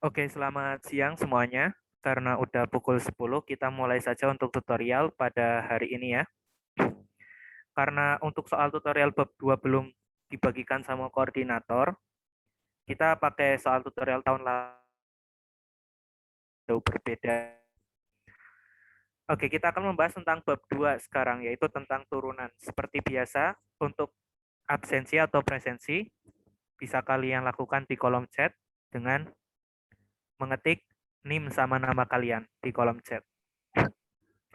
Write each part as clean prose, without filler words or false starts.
Oke, selamat siang semuanya. Karena udah pukul 10, kita mulai saja untuk tutorial pada hari ini ya. Karena untuk soal tutorial bab 2 belum dibagikan sama koordinator, kita pakai soal tutorial tahun lalu berbeda. Oke, kita akan membahas tentang bab 2 sekarang, yaitu tentang turunan. Seperti biasa, untuk absensi atau presensi, bisa kalian lakukan di kolom chat dengan mengetik NIM sama nama kalian di kolom chat.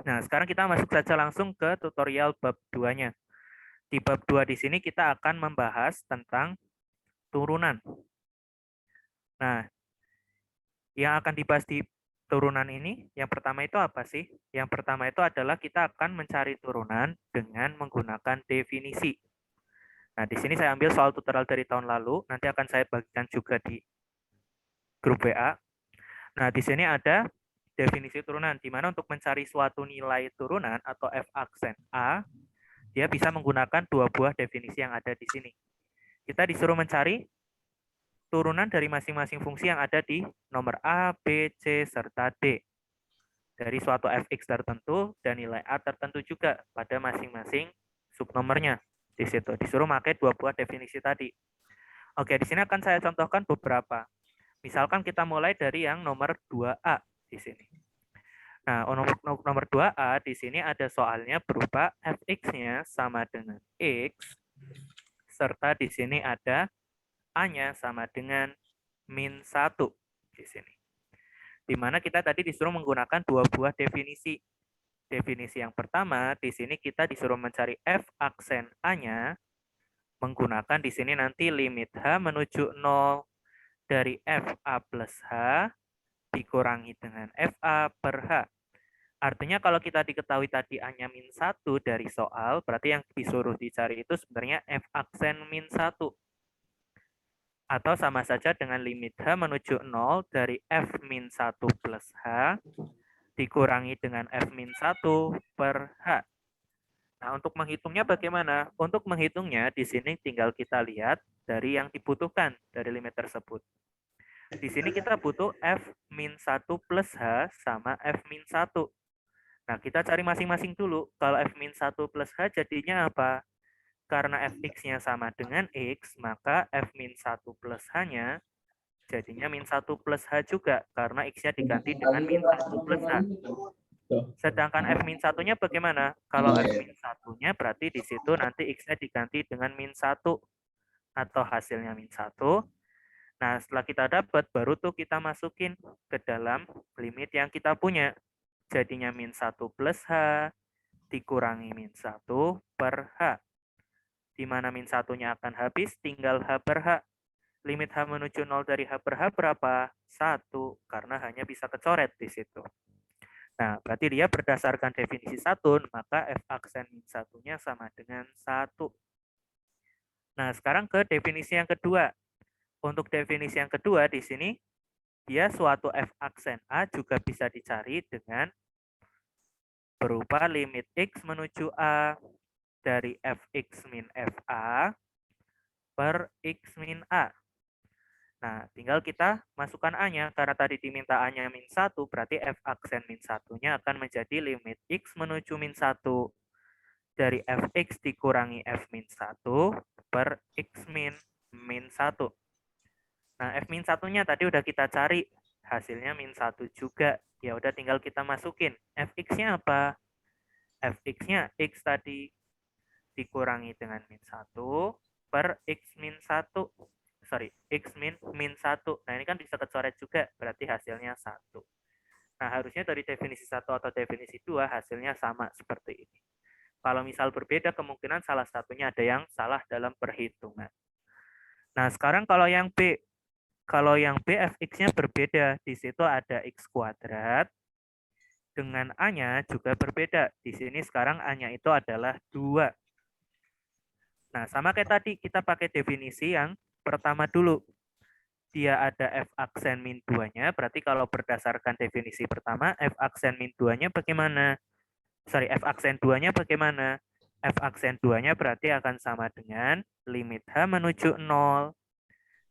Nah, sekarang kita masuk saja langsung ke tutorial bab 2-nya. Di bab 2 di sini kita akan membahas tentang turunan. Nah, yang akan dibahas di turunan ini, yang pertama itu apa sih? Yang pertama itu adalah kita akan mencari turunan dengan menggunakan definisi. Nah, di sini saya ambil soal tutorial dari tahun lalu, nanti akan saya bagikan juga di grup WA. Nah, di sini ada definisi turunan, di mana untuk mencari suatu nilai turunan atau f aksen A, dia bisa menggunakan dua buah definisi yang ada di sini. Kita disuruh mencari turunan dari masing-masing fungsi yang ada di nomor A, B, C, serta D. Dari suatu fx tertentu dan nilai A tertentu juga pada masing-masing subnomornya. Di situ disuruh pakai dua buah definisi tadi. Oke, di sini akan saya contohkan beberapa. Misalkan kita mulai dari yang nomor 2A di sini. Nah, nomor 2A di sini ada soalnya berupa fx-nya sama dengan x, serta di sini ada A-nya sama dengan min 1 di sini. Di mana kita tadi disuruh menggunakan dua buah definisi. Definisi yang pertama, di sini kita disuruh mencari f aksen A-nya menggunakan di sini nanti limit H menuju 0 dari FA plus H dikurangi dengan FA per H. Artinya kalau kita diketahui tadi A-nya min 1 dari soal, berarti yang disuruh dicari itu sebenarnya F aksen min 1. Atau sama saja dengan limit H menuju 0 dari F min 1 plus H dikurangi dengan F min 1 per H. Nah, untuk menghitungnya bagaimana? Untuk menghitungnya di sini tinggal kita lihat dari yang dibutuhkan dari limit tersebut. Di sini kita butuh F min 1 plus H sama F min 1. Nah, kita cari masing-masing dulu. Kalau F min 1 plus H jadinya apa? Karena fx-nya sama dengan x, maka f min 1 plus h-nya jadinya min 1 plus h juga, karena x-nya diganti dengan min 1 plus h. Sedangkan f min 1-nya bagaimana? Kalau f min 1-nya berarti di situ nanti x-nya diganti dengan min 1 atau hasilnya min 1. Nah, setelah kita dapat, baru tuh kita masukin ke dalam limit yang kita punya. Jadinya min 1 plus h dikurangi min 1 per h. Di mana min satunya akan habis, tinggal H per H. Limit H menuju 0 dari H per H berapa? 1, karena hanya bisa kecoret di situ. Nah, berarti dia berdasarkan definisi 1, maka F aksen min satunya sama dengan 1. Nah, sekarang ke definisi yang kedua. Untuk definisi yang kedua di sini, dia suatu F aksen A juga bisa dicari dengan berupa limit X menuju A dari Fx min Fa per X min A. Nah, tinggal kita masukkan A-nya. Karena tadi diminta A-nya min 1, berarti F aksen min 1-nya akan menjadi limit X menuju min 1 dari Fx dikurangi F min 1 per X min 1. Nah, F min 1-nya tadi udah kita cari. Hasilnya min 1 juga. Ya udah tinggal kita masukin. Fx-nya apa? Fx-nya X tadi dikurangi dengan min 1 per X min 1. Sorry, X min 1. Nah, ini kan bisa kecoret juga, berarti hasilnya 1. Nah, harusnya dari definisi 1 atau definisi 2 hasilnya sama seperti ini. Kalau misal berbeda, kemungkinan salah satunya ada yang salah dalam perhitungan. Nah, sekarang kalau yang B. Kalau yang B, fx-nya berbeda. Di situ ada x kuadrat. Dengan A-nya juga berbeda. Di sini sekarang A-nya itu adalah 2. Nah, sama kayak tadi, kita pakai definisi yang pertama dulu. Dia ada F aksen min 2-nya, berarti kalau berdasarkan definisi pertama, F aksen min 2-nya bagaimana? Sorry, F aksen 2-nya bagaimana? F aksen 2-nya berarti akan sama dengan limit H menuju 0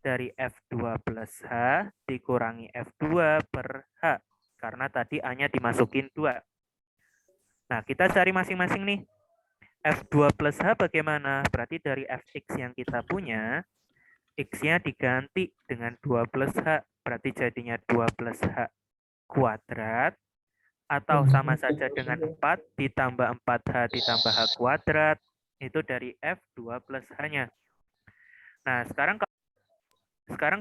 dari F2 plus H dikurangi F2 per H. Karena tadi A-nya dimasukin 2. Nah, kita cari masing-masing nih. F2 plus H bagaimana? Berarti dari Fx yang kita punya, X-nya diganti dengan 2 plus H. Berarti jadinya 2 plus H kuadrat. Atau sama saja dengan 4 ditambah 4H ditambah H kuadrat. Itu dari F2 plus H-nya. Nah, sekarang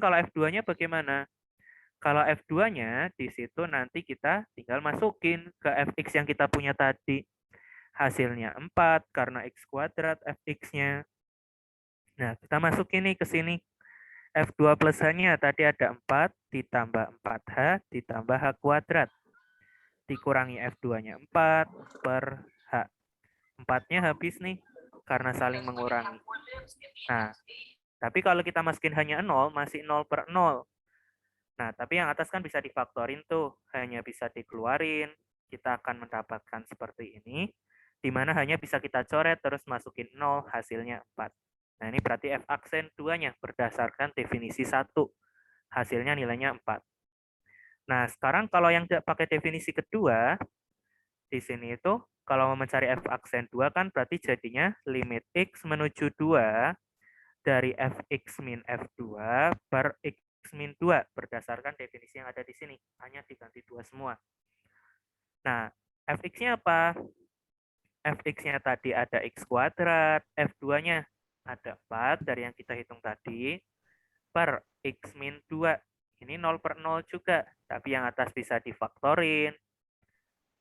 kalau F2-nya bagaimana? Kalau F2-nya di situ nanti kita tinggal masukin ke Fx yang kita punya tadi. Hasilnya 4 karena X kuadrat Fx-nya. Nah, kita masukin nih ke sini. F2 plus H-nya tadi ada 4 ditambah 4H ditambah H kuadrat. Dikurangi F2-nya 4 per H. 4-nya habis nih karena saling mengurangi. Nah, tapi kalau kita masukin hanya 0, masih 0 per 0. Nah, tapi yang atas kan bisa difaktorin tuh, hanya bisa dikeluarin. Kita akan mendapatkan seperti ini, di mana hanya bisa kita coret terus masukin 0, hasilnya 4. Nah, ini berarti F aksen 2-nya berdasarkan definisi 1. Hasilnya nilainya 4. Nah, sekarang kalau yang pakai definisi kedua, di sini itu kalau mau mencari F aksen 2 kan berarti jadinya limit X menuju 2 dari Fx min F2 per X min 2 berdasarkan definisi yang ada di sini. Hanya diganti 2 semua. Nah, Fx-nya apa? Fx-nya tadi ada X kuadrat, F2-nya ada 4 dari yang kita hitung tadi, per X min 2. Ini 0 per 0 juga, tapi yang atas bisa difaktorin.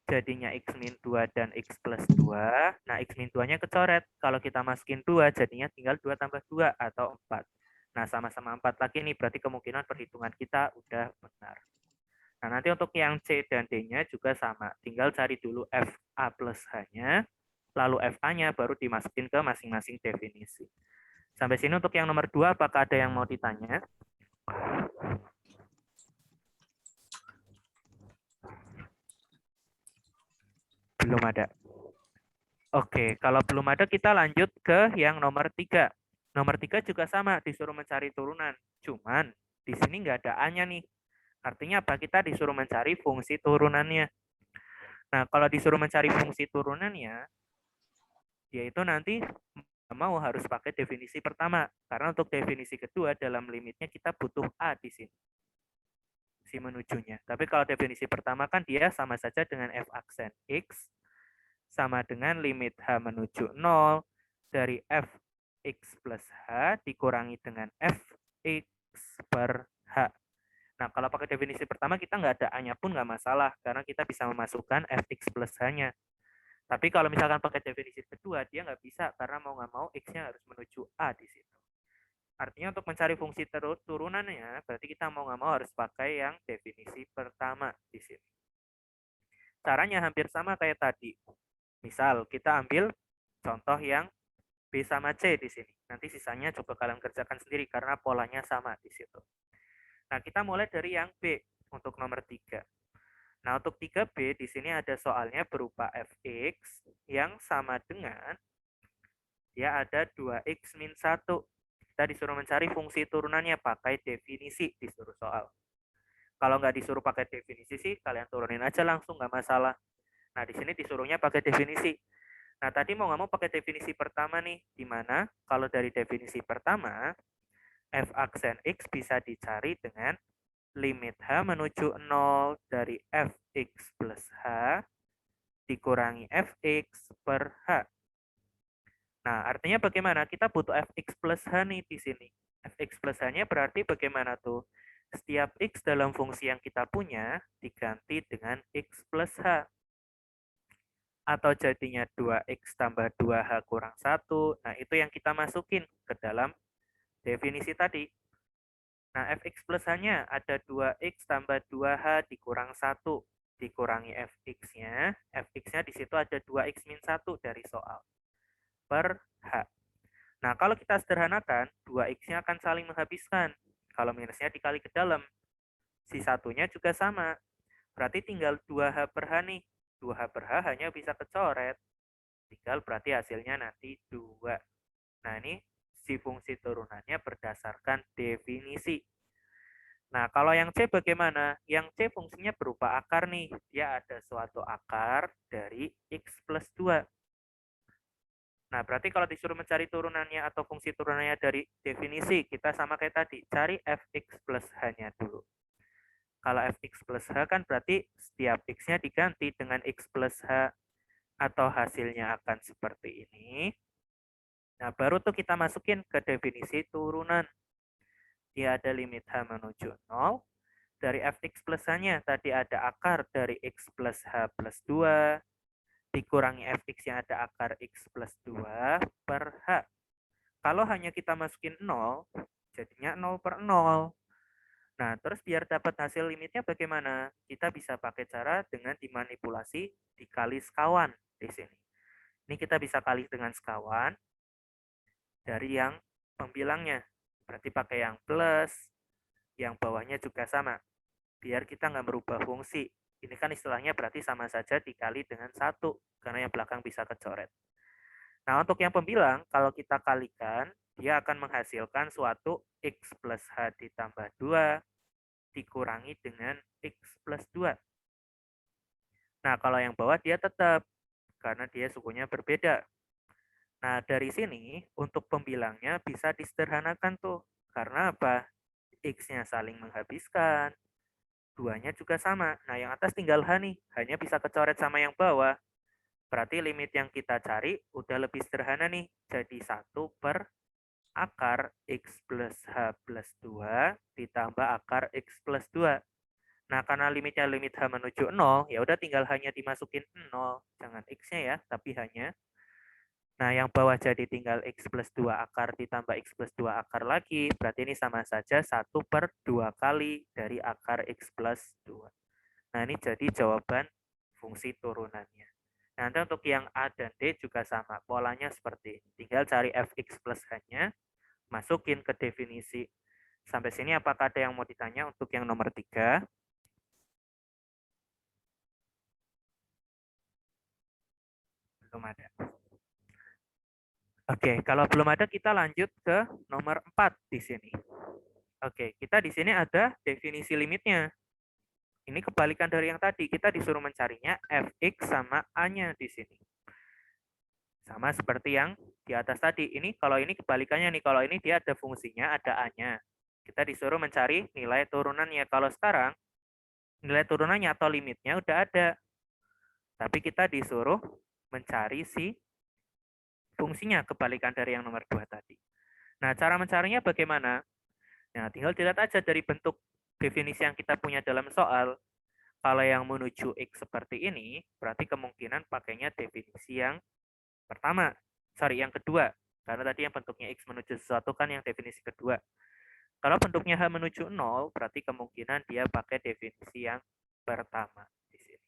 Jadinya X min 2 dan X plus 2. Nah, X min 2-nya kecoret. Kalau kita masukin 2, jadinya tinggal 2 tambah 2 atau 4. Nah, sama-sama 4 lagi nih, berarti kemungkinan perhitungan kita udah benar. Nah, nanti untuk yang C dan D-nya juga sama. Tinggal cari dulu FA plus H-nya, lalu FA-nya baru dimasukin ke masing-masing definisi. Sampai sini untuk yang nomor 2, apakah ada yang mau ditanya? Belum ada. Oke, kalau belum ada kita lanjut ke yang nomor 3. Nomor 3 juga sama, disuruh mencari turunan. Cuman di sini nggak ada A-nya nih. Artinya apa? Kita disuruh mencari fungsi turunannya. Nah, kalau disuruh mencari fungsi turunannya, yaitu nanti mau harus pakai definisi pertama. Karena untuk definisi kedua dalam limitnya kita butuh A di sini. Si menujunya. Tapi kalau definisi pertama kan dia sama saja dengan F aksen X sama dengan limit H menuju 0 dari Fx plus H dikurangi dengan Fx per H. Nah, kalau pakai definisi pertama kita nggak ada A-nya pun nggak masalah, karena kita bisa memasukkan Fx plus H-nya. Tapi kalau misalkan pakai definisi kedua, dia nggak bisa, karena mau nggak mau X-nya harus menuju A di situ. Artinya untuk mencari fungsi turunannya, berarti kita mau nggak mau harus pakai yang definisi pertama di sini. Caranya hampir sama kayak tadi. Misal, kita ambil contoh yang B sama C di sini. Nanti sisanya coba kalian kerjakan sendiri karena polanya sama di situ. Nah, kita mulai dari yang B untuk nomor 3. Nah, untuk 3B di sini ada soalnya berupa Fx yang sama dengan ya ada 2x min 1. Kita disuruh mencari fungsi turunannya pakai definisi disuruh soal. Kalau nggak disuruh pakai definisi sih, kalian turunin aja langsung, nggak masalah. Nah, di sini disuruhnya pakai definisi. Nah, tadi mau nggak mau pakai definisi pertama nih, di mana kalau dari definisi pertama, f aksen x bisa dicari dengan limit h menuju 0 dari fx plus h dikurangi fx per h. Nah, artinya bagaimana? Kita butuh fx plus h nih di sini. Fx plus h-nya berarti bagaimana tuh? Setiap x dalam fungsi yang kita punya diganti dengan x plus h. Atau jadinya 2x tambah 2h kurang 1. Nah, itu yang kita masukin ke dalam definisi tadi. Nah, fx plus h-nya ada 2x tambah 2h dikurang 1. Dikurangi fx-nya. Fx-nya di situ ada 2x min 1 dari soal. Per h. Nah, kalau kita sederhanakan, 2x-nya akan saling menghabiskan. Kalau minusnya dikali ke dalam. Si satunya juga sama. Berarti tinggal 2h per h nih. 2h per h hanya bisa kecoret. Tinggal berarti hasilnya nanti 2. Nah, ini si fungsi turunannya berdasarkan definisi. Nah, kalau yang C bagaimana? Yang C fungsinya berupa akar nih. Dia ada suatu akar dari X plus 2. Nah, berarti kalau disuruh mencari turunannya atau fungsi turunannya dari definisi, kita sama kayak tadi, cari fx plus h-nya dulu. Kalau fx plus h kan berarti setiap x-nya diganti dengan x plus h atau hasilnya akan seperti ini. Nah, baru tuh kita masukin ke definisi turunan. Dia ada limit h menuju 0. Dari fx plus h-nya tadi ada akar dari x plus h plus 2 dikurangi fx yang ada akar x plus 2 per h. Kalau hanya kita masukin 0, jadinya 0 per 0. Nah, terus biar dapat hasil limitnya bagaimana? Kita bisa pakai cara dengan dimanipulasi dikali sekawan di sini. Ini kita bisa kali dengan sekawan dari yang pembilangnya. Berarti pakai yang plus, yang bawahnya juga sama. Biar kita nggak merubah fungsi. Ini kan istilahnya berarti sama saja dikali dengan 1, karena yang belakang bisa kecoret. Nah, untuk yang pembilang, kalau kita kalikan, dia akan menghasilkan suatu x plus h ditambah 2 dikurangi dengan x plus 2. Nah, kalau yang bawah dia tetap, karena dia sukunya berbeda. Nah, dari sini, untuk pembilangnya bisa disederhanakan tuh. Karena apa? X-nya saling menghabiskan, 2-nya juga sama. Nah, yang atas tinggal H nih, hanya bisa kecoret sama yang bawah. Berarti limit yang kita cari udah lebih sederhana nih. Jadi 1 per akar X plus H plus 2 ditambah akar X plus 2. Nah, karena limitnya limit H menuju 0, ya udah tinggal hanya dimasukin 0. Jangan X-nya ya, tapi hanya. Nah, yang bawah jadi tinggal X plus 2 akar ditambah X plus 2 akar lagi. Berarti ini sama saja 1 per 2 kali dari akar X plus 2. Nah, ini jadi jawaban fungsi turunannya. Nah, nanti untuk yang A dan D juga sama. Polanya seperti ini. Tinggal cari fx plus h-nya, masukin ke definisi. Sampai sini apakah ada yang mau ditanya untuk yang nomor 3? Belum ada. Oke, kalau belum ada kita lanjut ke nomor 4 di sini. Oke, kita di sini ada definisi limitnya. Ini kebalikan dari yang tadi, kita disuruh mencarinya fx sama a-nya di sini. Sama seperti yang di atas tadi. Ini kalau ini kebalikannya nih, kalau ini dia ada fungsinya, ada a-nya. Kita disuruh mencari nilai turunannya. Kalau sekarang nilai turunannya atau limitnya udah ada. Tapi kita disuruh mencari si fungsinya, kebalikan dari yang nomor 2 tadi. Nah, cara mencarinya bagaimana? Nah, tinggal dilihat aja dari bentuk definisi yang kita punya dalam soal. Kalau yang menuju X seperti ini, berarti kemungkinan pakainya definisi yang pertama. Sorry, yang kedua. Karena tadi yang bentuknya X menuju sesuatu kan yang definisi kedua. Kalau bentuknya H menuju 0, berarti kemungkinan dia pakai definisi yang pertama di sini.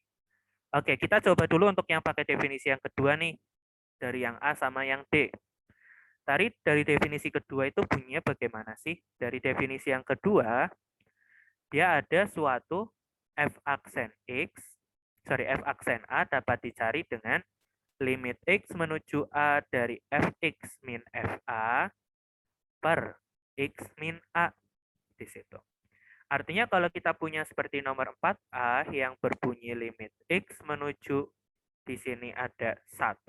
Oke, kita coba dulu untuk yang pakai definisi yang kedua nih. Dari yang A sama yang D. Dari definisi kedua itu bunyinya bagaimana sih? Dari definisi yang kedua, dia ada suatu f aksen f aksen A dapat dicari dengan limit x menuju A dari fx min fa per x min A di situ. Artinya kalau kita punya seperti nomor 4A yang berbunyi limit x menuju di sini ada 1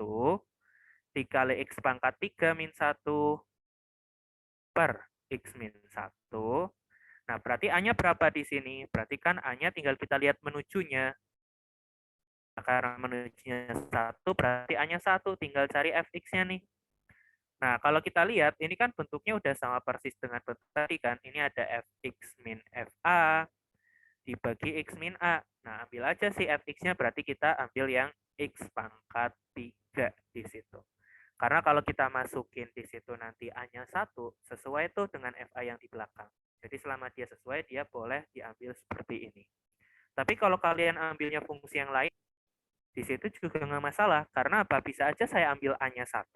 dikali x pangkat 3 min 1 per x min 1. Nah, berarti A-nya berapa di sini? Berarti kan A-nya tinggal kita lihat menujunya. Karena menujunya 1, berarti A-nya 1. Tinggal cari fx-nya nih. Nah, kalau kita lihat, ini kan bentuknya udah sama persis dengan bentuk tadi kan. Ini ada fx min fa dibagi x min a. Nah, ambil aja sih fx-nya, berarti kita ambil yang x pangkat 3 di situ. Karena kalau kita masukin di situ nanti A-nya 1, sesuai tuh dengan FA yang di belakang. Jadi selama dia sesuai, dia boleh diambil seperti ini. Tapi kalau kalian ambilnya fungsi yang lain, di situ juga nggak masalah. Karena apa? Bisa aja saya ambil A-nya 1,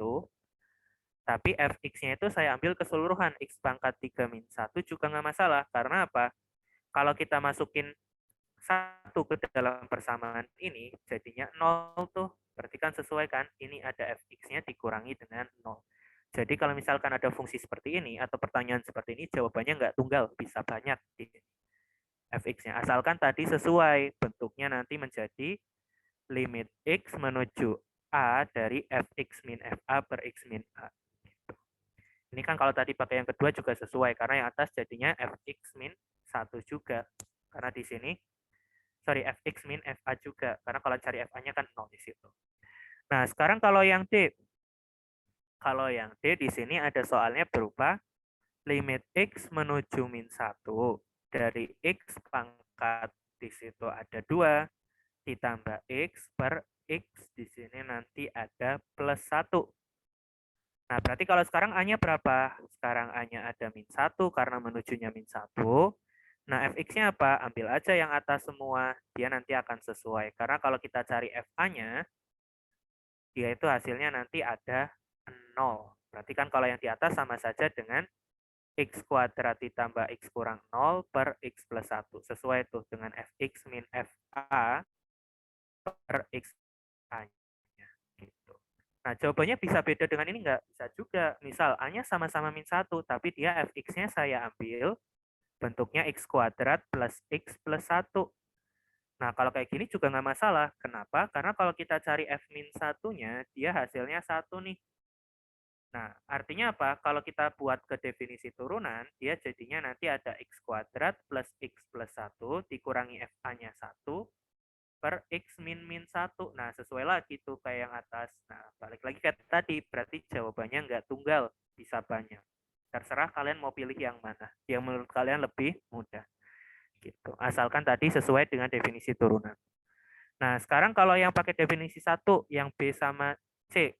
tapi fx-nya itu saya ambil keseluruhan. X pangkat 3 min 1 juga nggak masalah. Karena apa? Kalau kita masukin 1 ke dalam persamaan ini, jadinya 0 tuh. Berarti kan sesuai kan? Ini ada fx-nya dikurangi dengan 0. Jadi kalau misalkan ada fungsi seperti ini atau pertanyaan seperti ini, jawabannya nggak tunggal, bisa banyak di fx-nya. Asalkan tadi sesuai, bentuknya nanti menjadi limit x menuju a dari fx min fa per x min a. Gitu. Ini kan kalau tadi pakai yang kedua juga sesuai, karena yang atas jadinya fx min 1 juga. Karena di sini, sorry, fx min fa juga. Karena kalau cari fa-nya kan 0 di situ. Nah, sekarang kalau yang D. Kalau yang D di sini ada soalnya berupa limit x menuju min 1 dari x pangkat di situ ada 2 ditambah x per x di sini nanti ada plus 1. Nah, berarti kalau sekarang A-nya berapa? Sekarang A-nya ada min 1 karena menujunya min 1. Nah, fx-nya apa? Ambil aja yang atas semua, dia nanti akan sesuai. Karena kalau kita cari fa-nya, dia itu hasilnya nanti ada 0. Berarti kan kalau yang di atas sama saja dengan x kuadrat ditambah x kurang 0 per x plus 1. Sesuai tuh dengan fx min fa per x A-nya. Gitu. Nah, jawabannya bisa beda dengan ini nggak? Bisa juga. Misal, A-nya sama-sama min 1, tapi dia fx-nya saya ambil bentuknya x kuadrat plus x plus 1. Nah, kalau kayak gini juga nggak masalah. Kenapa? Karena kalau kita cari f min 1-nya, dia hasilnya 1 nih. Nah, artinya apa? Kalau kita buat ke definisi turunan, dia jadinya nanti ada x kuadrat plus x plus 1 dikurangi fa-nya 1 per x min min 1. Nah, sesuai lagi tuh kayak yang atas. Nah, balik lagi ke tadi, berarti jawabannya nggak tunggal, bisa banyak. Terserah kalian mau pilih yang mana, yang menurut kalian lebih mudah. Gitu. Asalkan tadi sesuai dengan definisi turunan. Nah, sekarang kalau yang pakai definisi 1, yang B sama C,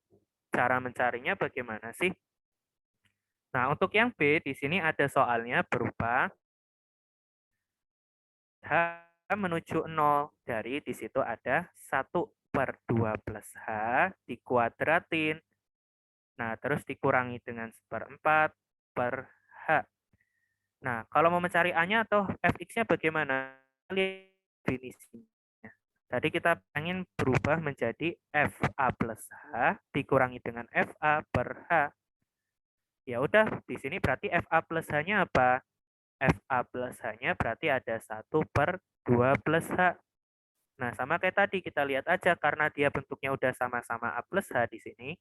cara mencarinya bagaimana sih? Nah, untuk yang B, di sini ada soalnya berupa H menuju 0. Dari di situ ada 1 per 2 plus H dikuadratin. Nah, terus dikurangi dengan 1/4 per H. Nah, kalau mau mencari A-nya atau fx-nya bagaimana? Lihat definisinya. Tadi kita ingin berubah menjadi FA plus H dikurangi dengan FA per H. Ya udah, di sini berarti FA plus H-nya apa? FA plus H-nya berarti ada 1 per 2 plus H. Nah, sama kayak tadi, kita lihat aja karena dia bentuknya udah sama-sama A plus H di sini,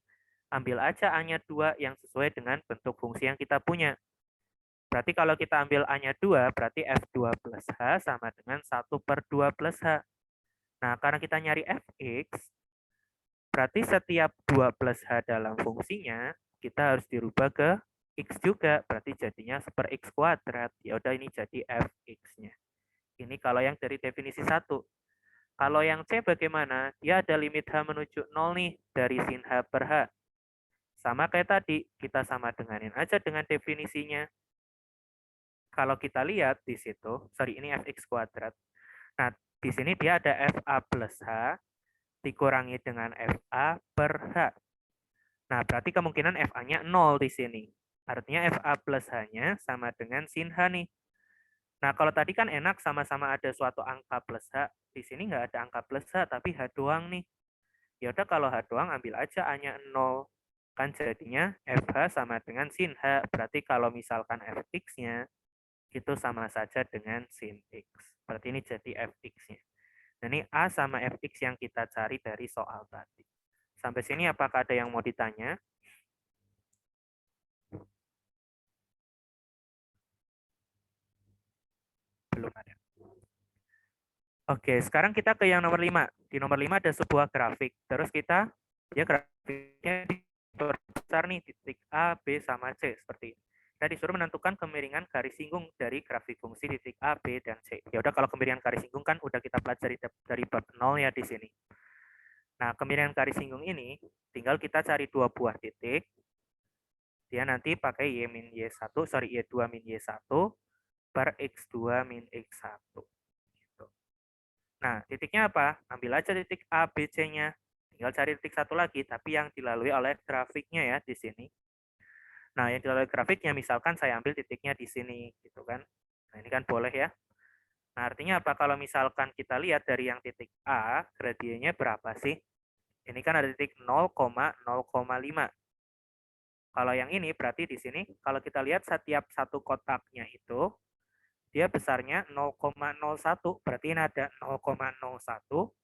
ambil aja A-nya 2 yang sesuai dengan bentuk fungsi yang kita punya. Berarti kalau kita ambil A-nya 2, berarti F2 plus H sama dengan 1 per 2 plus H. Nah, karena kita nyari Fx, berarti setiap 2 plus H dalam fungsinya, kita harus dirubah ke X juga. Berarti jadinya 1 per X kuadrat. Ya udah ini jadi Fx-nya. Ini kalau yang dari definisi 1. Kalau yang C bagaimana? Dia ada limit H menuju 0 nih, dari sin H per H. Sama kayak tadi, kita sama denganin aja dengan definisinya. Kalau kita lihat di situ, sorry ini Fx kuadrat. Nah, di sini dia ada FA plus H dikurangi dengan FA per H. Nah, berarti kemungkinan FA-nya 0 di sini. Artinya FA plus H-nya sama dengan sin H nih. Nah, kalau tadi kan enak sama-sama ada suatu angka plus H. Di sini nggak ada angka plus H, tapi H doang nih. Ya udah kalau H doang ambil aja A-nya 0. Kan jadinya FH sama dengan sin H. Berarti kalau misalkan Fx-nya itu sama saja dengan sin X. Berarti ini jadi Fx-nya. Nah, ini A sama Fx yang kita cari dari soal tadi. Sampai sini apakah ada yang mau ditanya? Belum ada. Oke, sekarang kita ke yang nomor 5. Di nomor 5 ada sebuah grafik. Terus kita, ya grafiknya besar nih, titik A, B, sama C. Seperti ini. Kita disuruh menentukan kemiringan garis singgung dari grafik fungsi titik A, B, dan C. Ya udah kalau kemiringan garis singgung kan udah kita pelajari dari bab 0 ya di sini. Nah, kemiringan garis singgung ini tinggal kita cari dua buah titik. Dia nanti pakai Y min Y1, sorry Y2 min Y1 per X2 min X1. Gitu. Nah, titiknya apa? Ambil aja titik A, B, C-nya. Tinggal cari titik satu lagi, tapi yang dilalui oleh grafiknya ya di sini. Nah, yang dilalui grafiknya misalkan saya ambil titiknya di sini, gitu kan. Nah, ini kan boleh ya. Nah, artinya apa? Kalau misalkan kita lihat dari yang titik A, gradiennya berapa sih? Ini kan ada titik 0,0,5. Kalau yang ini berarti di sini kalau kita lihat setiap satu kotaknya itu dia besarnya 0,01, berarti ini ada 0,01,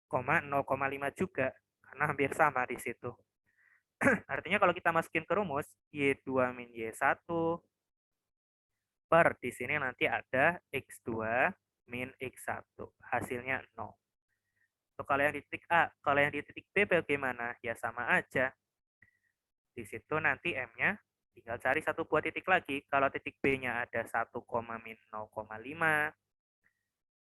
0,5 juga karena hampir sama di situ. Artinya kalau kita masukin ke rumus Y2 min Y1 per di sini nanti ada X2 min X1, hasilnya 0. Untuk kalau yang di titik A, kalau yang di titik B bagaimana? Ya sama aja. Di situ nanti M-nya tinggal cari satu buah titik lagi. Kalau titik B-nya ada 1, min 0,5.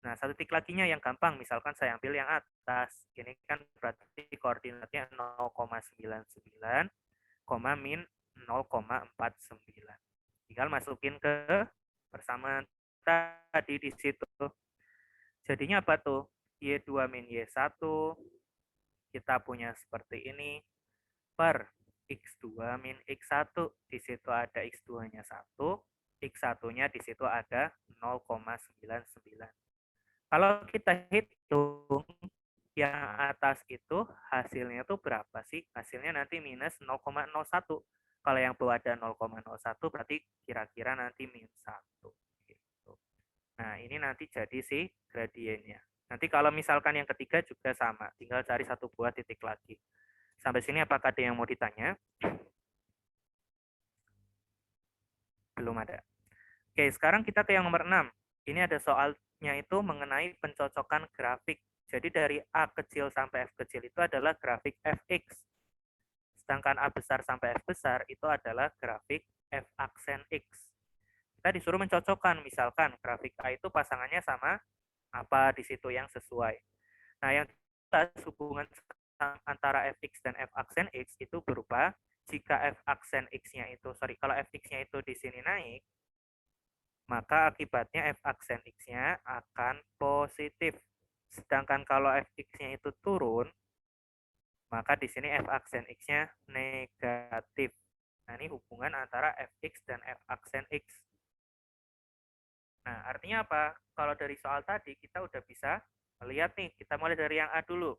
Nah, satu titik laginya yang gampang, misalkan saya ambil yang atas. Ini kan berarti koordinatnya 0,99, min 0,49. Tinggal masukin ke persamaan tadi di situ. Jadinya apa tuh? Y2 min Y1, kita punya seperti ini, per X2 min X1. Di situ ada X2-nya 1, X1-nya di situ ada 0,99. Kalau kita hitung, yang atas itu hasilnya tuh berapa sih? Hasilnya nanti minus 0,01. Kalau yang bawah ada 0,01 berarti kira-kira nanti minus 1. Gitu. Nah, ini nanti jadi si gradiennya. Nanti kalau misalkan yang ketiga juga sama, tinggal cari satu buah titik lagi. Sampai sini apakah ada yang mau ditanya? Belum ada. Oke, sekarang kita ke yang nomor 6. Ini ada soalnya itu mengenai pencocokan grafik. Jadi dari A kecil sampai F kecil itu adalah grafik fx. Sedangkan A besar sampai F besar itu adalah grafik f aksen x. Kita disuruh mencocokkan, misalkan grafik A itu pasangannya sama apa di situ yang sesuai. Nah, yang jelas hubungan antara fx dan f aksen x itu berupa jika f aksen x-nya itu, kalau fx-nya itu di sini naik, maka akibatnya f aksen x-nya akan positif. Sedangkan kalau fx-nya itu turun, maka di sini f aksen x-nya negatif. Nah, ini hubungan antara fx dan f aksen x. Nah, artinya apa? Kalau dari soal tadi kita udah bisa melihat nih, kita mulai dari yang A dulu.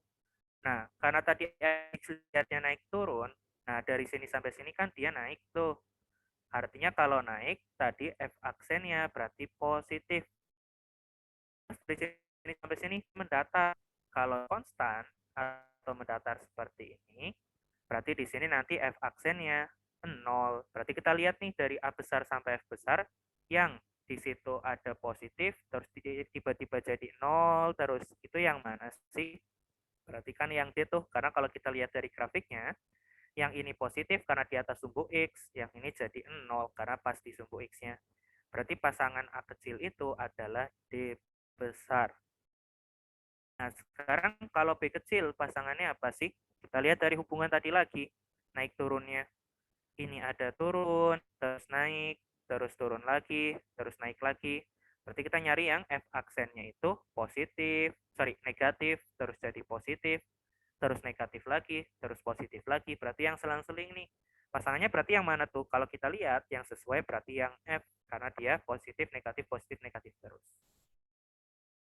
Nah, karena tadi x lihatnya naik turun, nah dari sini sampai sini kan dia naik tuh. Artinya kalau naik, tadi f aksennya berarti positif. Dari sini sampai sini mendatar. Kalau konstan atau mendatar seperti ini, berarti di sini nanti f aksennya 0. Berarti kita lihat nih dari A besar sampai F besar, yang di situ ada positif, terus tiba-tiba jadi 0, terus itu yang mana sih? Berarti kan yang D tuh, karena kalau kita lihat dari grafiknya, yang ini positif karena di atas sumbu X, yang ini jadi 0 karena pas di sumbu X-nya. Berarti pasangan A kecil itu adalah D besar. Nah, sekarang kalau B kecil pasangannya apa sih? Kita lihat dari hubungan tadi lagi, naik turunnya. Ini ada turun, terus naik, terus turun lagi, terus naik lagi. Berarti kita nyari yang F aksennya itu positif, negatif, terus jadi positif, terus negatif lagi, terus positif lagi. Berarti yang selang-seling nih. Pasangannya berarti yang mana tuh? Kalau kita lihat yang sesuai berarti yang F, karena dia positif, negatif terus.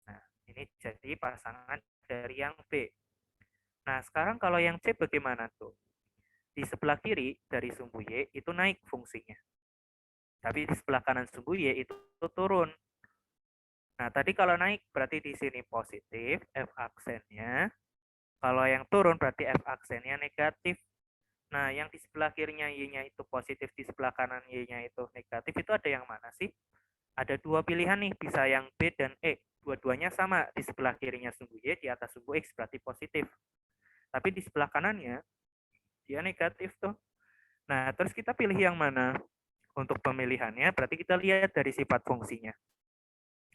Nah, ini jadi pasangan dari yang B. Nah, sekarang kalau yang C bagaimana tuh? Di sebelah kiri dari sumbu Y itu naik fungsinya. Tapi di sebelah kanan sumbu Y itu turun. Nah, tadi kalau naik berarti di sini positif, F aksennya. Kalau yang turun berarti F aksennya negatif. Nah, yang di sebelah kirinya Y-nya itu positif, di sebelah kanan Y-nya itu negatif, itu ada yang mana sih? Ada dua pilihan nih, bisa yang B dan E. Dua-duanya sama, di sebelah kirinya sumbu Y, di atas sumbu X berarti positif. Tapi di sebelah kanannya, dia negatif tuh. Nah, terus kita pilih yang mana? Untuk pemilihannya, berarti kita lihat dari sifat fungsinya.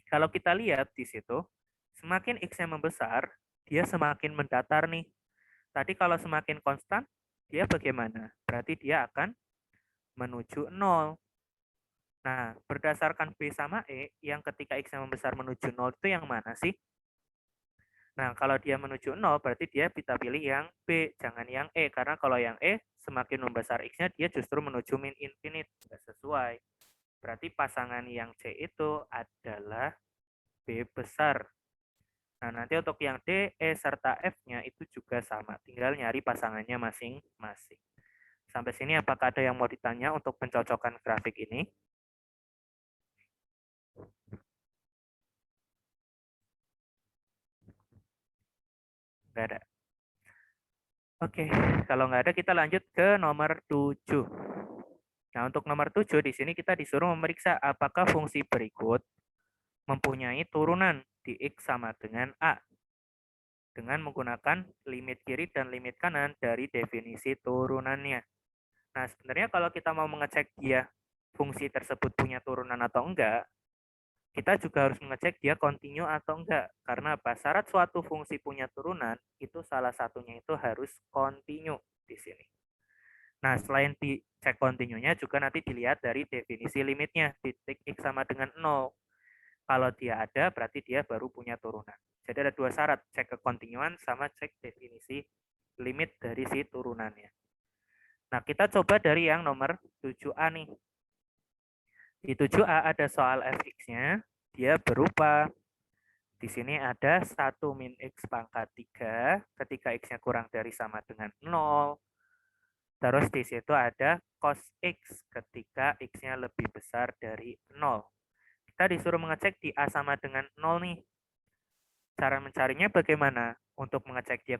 Kalau kita lihat di situ, semakin X-nya membesar, dia semakin mendatar nih. Tadi kalau semakin konstan, dia bagaimana? Berarti dia akan menuju 0. Nah, berdasarkan B sama E, yang ketika X-nya membesar menuju 0 itu yang mana sih? Nah, kalau dia menuju 0, berarti dia kita pilih yang B, jangan yang E. Karena kalau yang E, semakin membesar X-nya, dia justru menuju min infinite. Tidak sesuai. Berarti pasangan yang C itu adalah B besar. Nah, nanti untuk yang D, E, serta F-nya itu juga sama. Tinggal nyari pasangannya masing-masing. Sampai sini apakah ada yang mau ditanya untuk pencocokan grafik ini? Nggak ada. Oke, kalau nggak ada kita lanjut ke nomor 7. Nah, untuk nomor 7 di sini kita disuruh memeriksa apakah fungsi berikut mempunyai turunan di X sama dengan A dengan menggunakan limit kiri dan limit kanan dari definisi turunannya. Nah, sebenarnya kalau kita mau mengecek dia fungsi tersebut punya turunan atau enggak, kita juga harus mengecek dia kontinu atau enggak. Karena apa? Syarat suatu fungsi punya turunan, itu salah satunya itu harus kontinu di sini. Nah, selain dicek kontinunya, juga nanti dilihat dari definisi limitnya. Titik X sama dengan 0. Kalau dia ada, berarti dia baru punya turunan. Jadi ada dua syarat, cek kekontinuan sama cek definisi limit dari si turunannya. Nah, kita coba dari yang nomor 7A nih. Di 7A ada soal fx-nya, dia berupa di sini ada 1 min x pangkat 3 ketika x-nya kurang dari sama dengan 0. Terus di situ ada cos x ketika x-nya lebih besar dari 0. Kita disuruh mengecek di A sama dengan 0 nih. Cara mencarinya bagaimana? Untuk mengecek dia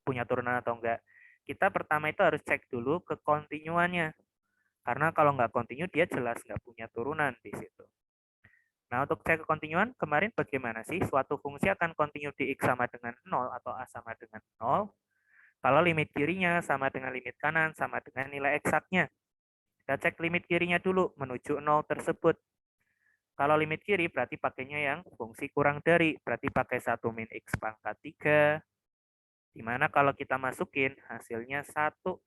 punya turunan atau enggak. Kita pertama itu harus cek dulu ke kontinuannya. Karena kalau nggak kontinu, dia jelas nggak punya turunan di situ. Nah, untuk cek kekontinuan, kemarin bagaimana sih? Suatu fungsi akan kontinu di X sama dengan 0 atau A sama dengan 0. Kalau limit kirinya sama dengan limit kanan sama dengan nilai eksaknya. Kita cek limit kirinya dulu menuju 0 tersebut. Kalau limit kiri berarti pakainya yang fungsi kurang dari. Berarti pakai 1 min X pangkat 3. Dimana kalau kita masukin hasilnya 1.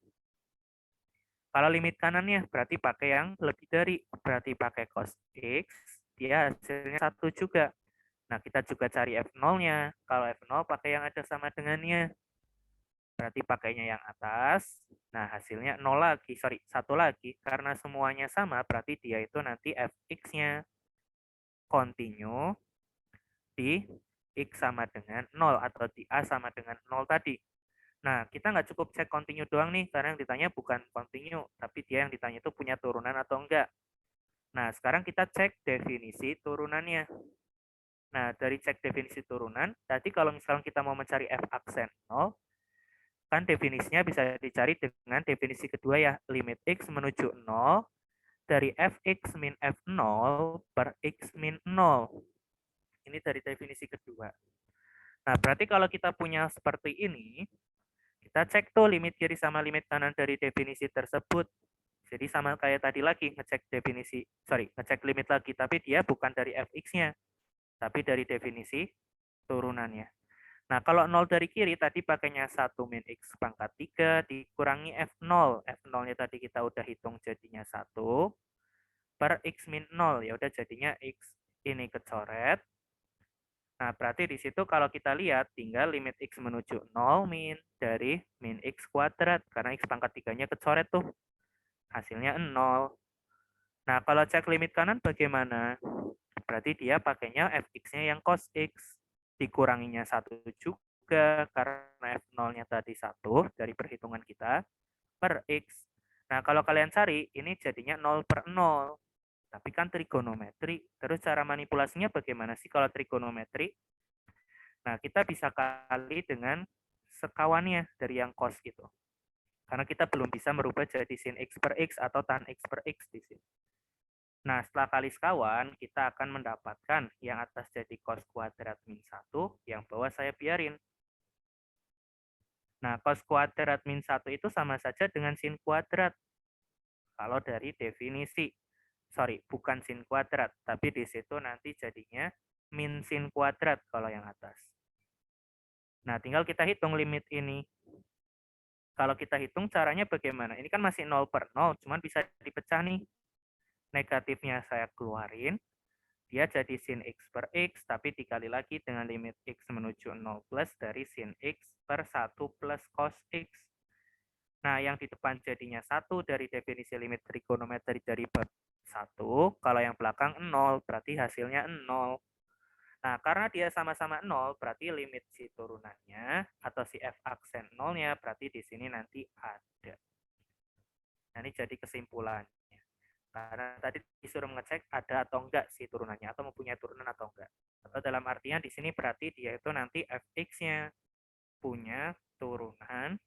Kalau limit kanannya berarti pakai yang lebih dari. Berarti pakai cos X. Dia hasilnya 1 juga. Nah, kita juga cari F0-nya. Kalau F0 pakai yang ada sama dengannya. Berarti pakainya yang atas. Nah, hasilnya 0 lagi. 1 lagi. Karena semuanya sama, berarti dia itu nanti Fx-nya continue di X sama dengan 0 atau di A sama dengan 0 tadi. Nah, kita nggak cukup cek continue doang nih, karena yang ditanya bukan continue, tapi dia yang ditanya itu punya turunan atau enggak. Nah, sekarang kita cek definisi turunannya. Nah, dari cek definisi turunan, tadi kalau misalnya kita mau mencari f aksen 0, kan definisinya bisa dicari dengan definisi kedua ya, limit x menuju 0 dari fx min f0 per x min 0. Ini dari definisi kedua. Nah, berarti kalau kita punya seperti ini, kita cek tuh limit kiri sama limit kanan dari definisi tersebut. Jadi sama kayak tadi lagi, ngecek limit lagi, tapi dia bukan dari fx-nya, tapi dari definisi turunannya. Nah, kalau 0 dari kiri tadi pakainya 1 min X pangkat 3 dikurangi F0. F0-nya tadi kita udah hitung jadinya 1 per X min 0. Ya udah jadinya X ini kecoret. Nah, berarti di situ kalau kita lihat tinggal limit X menuju 0 min dari min X kuadrat. Karena X pangkat 3-nya kecoret tuh. Hasilnya 0. Nah, kalau cek limit kanan bagaimana? Berarti dia pakainya fx-nya yang cos x. Dikuranginya 1 juga, karena f0-nya tadi 1 dari perhitungan kita, per x. Nah, kalau kalian cari, ini jadinya 0 per 0. Tapi kan trigonometri. Terus cara manipulasinya bagaimana sih kalau trigonometri? Nah, kita bisa kali dengan sekawannya dari yang cos itu. Karena kita belum bisa merubah jadi sin x per x atau tan x per x di sini. Nah, setelah kali sekawan, kita akan mendapatkan yang atas jadi cos kuadrat min 1, yang bawah saya biarin. Nah, cos kuadrat min 1 itu sama saja dengan sin kuadrat. Kalau dari definisi. Sorry, bukan sin kuadrat, tapi di situ nanti jadinya min sin kuadrat kalau yang atas. Nah, tinggal kita hitung limit ini. Kalau kita hitung caranya bagaimana? Ini kan masih 0 per 0, cuman bisa dipecah nih. Negatifnya saya keluarin, dia jadi sin x per x, tapi dikali lagi dengan limit x menuju 0 plus dari sin x per 1 plus cos x. Nah, yang di depan jadinya 1 dari definisi limit trigonometri dari bab 1. Kalau yang belakang 0, berarti hasilnya 0. Nah, karena dia sama-sama 0, berarti limit si turunannya atau si f aksen 0-nya, berarti di sini nanti ada. Nah, ini jadi kesimpulannya. Karena tadi disuruh mengecek ada atau enggak si turunannya, atau mempunyai turunan atau enggak. Atau dalam artian di sini berarti dia itu nanti fx-nya punya turunan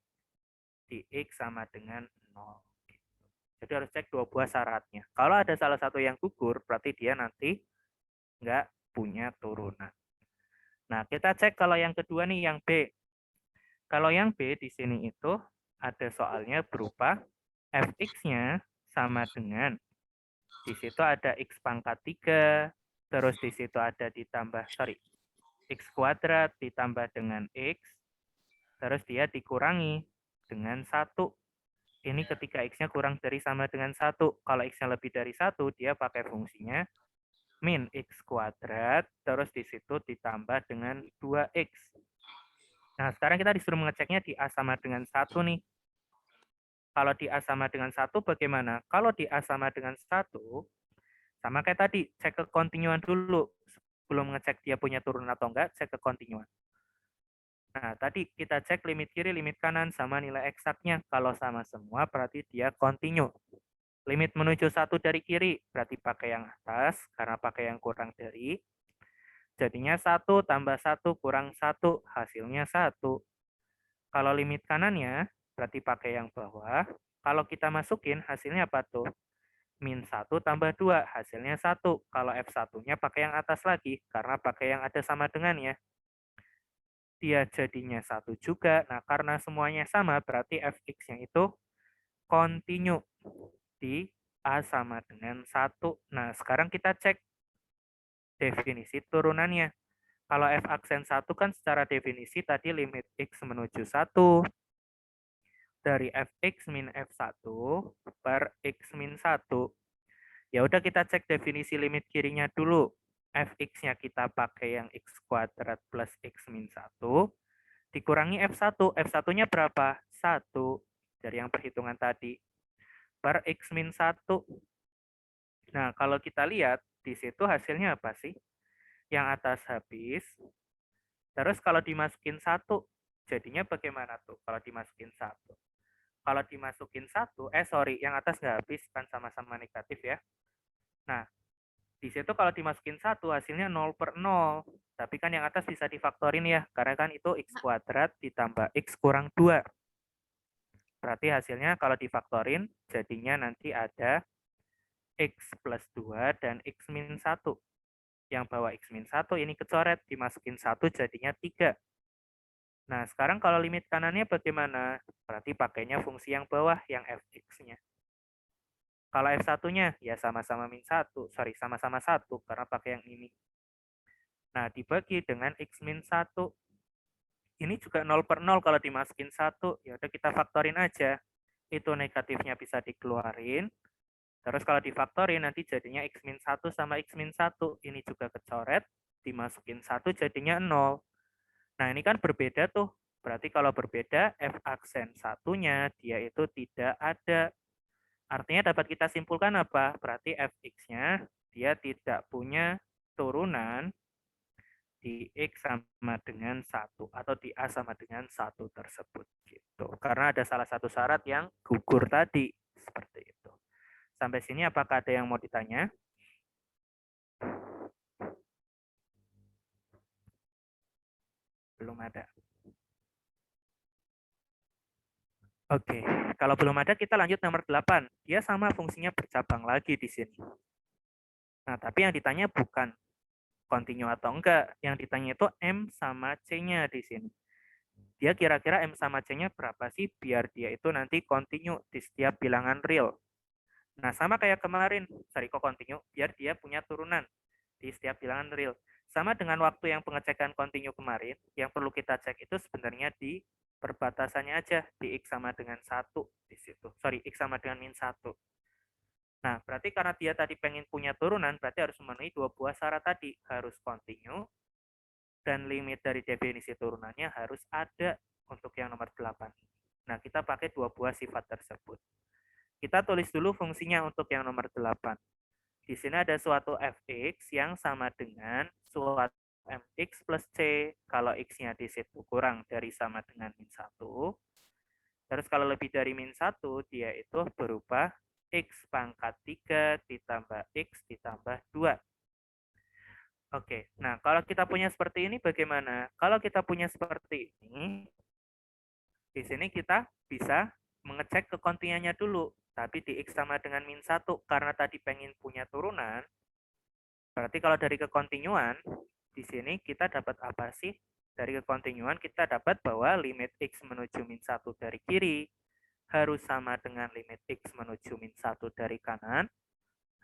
di x sama dengan 0. Jadi harus cek dua buah syaratnya. Kalau ada salah satu yang gugur, berarti dia nanti enggak punya turunan. Nah, kita cek kalau yang kedua nih, yang B. Kalau yang B di sini itu ada soalnya berupa fx-nya sama dengan, di situ ada x pangkat 3, terus di situ ada x kuadrat ditambah dengan x, terus dia dikurangi dengan 1. Ini ketika x-nya kurang dari sama dengan 1. Kalau x-nya lebih dari 1, dia pakai fungsinya min x kuadrat, terus di situ ditambah dengan 2x. Nah, sekarang kita disuruh mengeceknya di A sama dengan 1 nih. Kalau di A sama dengan 1 bagaimana? Kalau di A sama dengan 1, sama kayak tadi, cek ke kontinuan dulu. Sebelum ngecek dia punya turunan atau enggak, cek ke kontinuan. Nah, tadi kita cek limit kiri, limit kanan, sama nilai eksaknya. Kalau sama semua, berarti dia kontinu. Limit menuju 1 dari kiri, berarti pakai yang atas, karena pakai yang kurang dari. Jadinya 1 tambah 1 kurang 1, hasilnya 1. Kalau limit kanannya, berarti pakai yang bawah. Kalau kita masukin, hasilnya apa tuh? Min 1 tambah 2, hasilnya 1. Kalau F1-nya pakai yang atas lagi, karena pakai yang ada sama dengannya. Dia jadinya 1 juga. Nah, karena semuanya sama, berarti Fx-nya itu kontinu di A sama dengan 1. Nah, sekarang kita cek definisi turunannya. Kalau F aksen 1 kan secara definisi tadi limit X menuju 1 dari Fx min F1 per X min 1. Ya udah kita cek definisi limit kirinya dulu. Fx-nya kita pakai yang x kuadrat plus x min 1 dikurangi F1. F1-nya berapa? 1 dari yang perhitungan tadi per x min 1. Nah, kalau kita lihat di situ hasilnya apa sih? Yang atas habis. Terus kalau dimasukin 1, jadinya bagaimana tuh kalau dimasukin 1? Kalau dimasukin 1, yang atas nggak habis, kan sama-sama negatif ya. Nah, di situ kalau dimasukin 1, hasilnya 0 per 0. Tapi kan yang atas bisa difaktorin ya, karena kan itu x kuadrat ditambah x kurang 2. Berarti hasilnya kalau difaktorin, jadinya nanti ada x plus 2 dan x min 1. Yang bawah x min 1 ini kecoret, dimasukin 1 jadinya 3. Nah, sekarang kalau limit kanannya bagaimana? Berarti pakainya fungsi yang bawah, yang fx-nya. Kalau F1-nya, ya sama-sama min 1. Sama-sama 1, karena pakai yang ini. Nah, dibagi dengan x min 1. Ini juga 0 per 0 kalau dimasukin 1. Ya udah kita faktorin aja. Itu negatifnya bisa dikeluarin. Terus kalau difaktorin, nanti jadinya x min 1 sama x min 1. Ini juga kecoret. Dimasukin 1 jadinya 0. Nah, ini kan berbeda tuh. Berarti kalau berbeda, f aksen satunya dia itu tidak ada. Artinya dapat kita simpulkan apa? Berarti fx-nya dia tidak punya turunan di x sama dengan 1 atau di A sama dengan 1 tersebut gitu. Karena ada salah satu syarat yang gugur tadi seperti itu. Sampai sini apakah ada yang mau ditanya? Belum ada. Oke, kalau belum ada kita lanjut nomor 8. Dia sama fungsinya bercabang lagi di sini. Nah, tapi yang ditanya bukan kontinu atau enggak. Yang ditanya itu M sama C-nya di sini. Dia kira-kira M sama C-nya berapa sih biar dia itu nanti kontinu di setiap bilangan real. Nah, sama kayak kemarin, kok kontinu, biar dia punya turunan di setiap bilangan real. Sama dengan waktu yang pengecekan kontinu kemarin, yang perlu kita cek itu sebenarnya di perbatasannya aja, di X sama dengan 1 di situ. X sama dengan min 1. Nah, berarti karena dia tadi pengen punya turunan, berarti harus memenuhi dua buah syarat tadi. Harus kontinu, dan limit dari definisi turunannya harus ada untuk yang nomor 8. Nah, kita pakai dua buah sifat tersebut. Kita tulis dulu fungsinya untuk yang nomor 8. Di sini ada suatu fx yang sama dengan suatu mx plus c. Kalau x-nya di situ kurang dari sama dengan min 1, Terus kalau lebih dari min 1, dia itu berupa X pangkat 3 ditambah X ditambah 2. Oke, nah kalau kita punya seperti ini bagaimana? Kalau kita punya seperti ini, di sini kita bisa mengecek kekontingannya dulu. Tapi di X sama dengan min 1, karena tadi pengen punya turunan, berarti kalau dari kekontinuan, di sini kita dapat apa sih? Dari kekontinuan kita dapat bahwa limit X menuju min 1 dari kiri harus sama dengan limit X menuju min 1 dari kanan,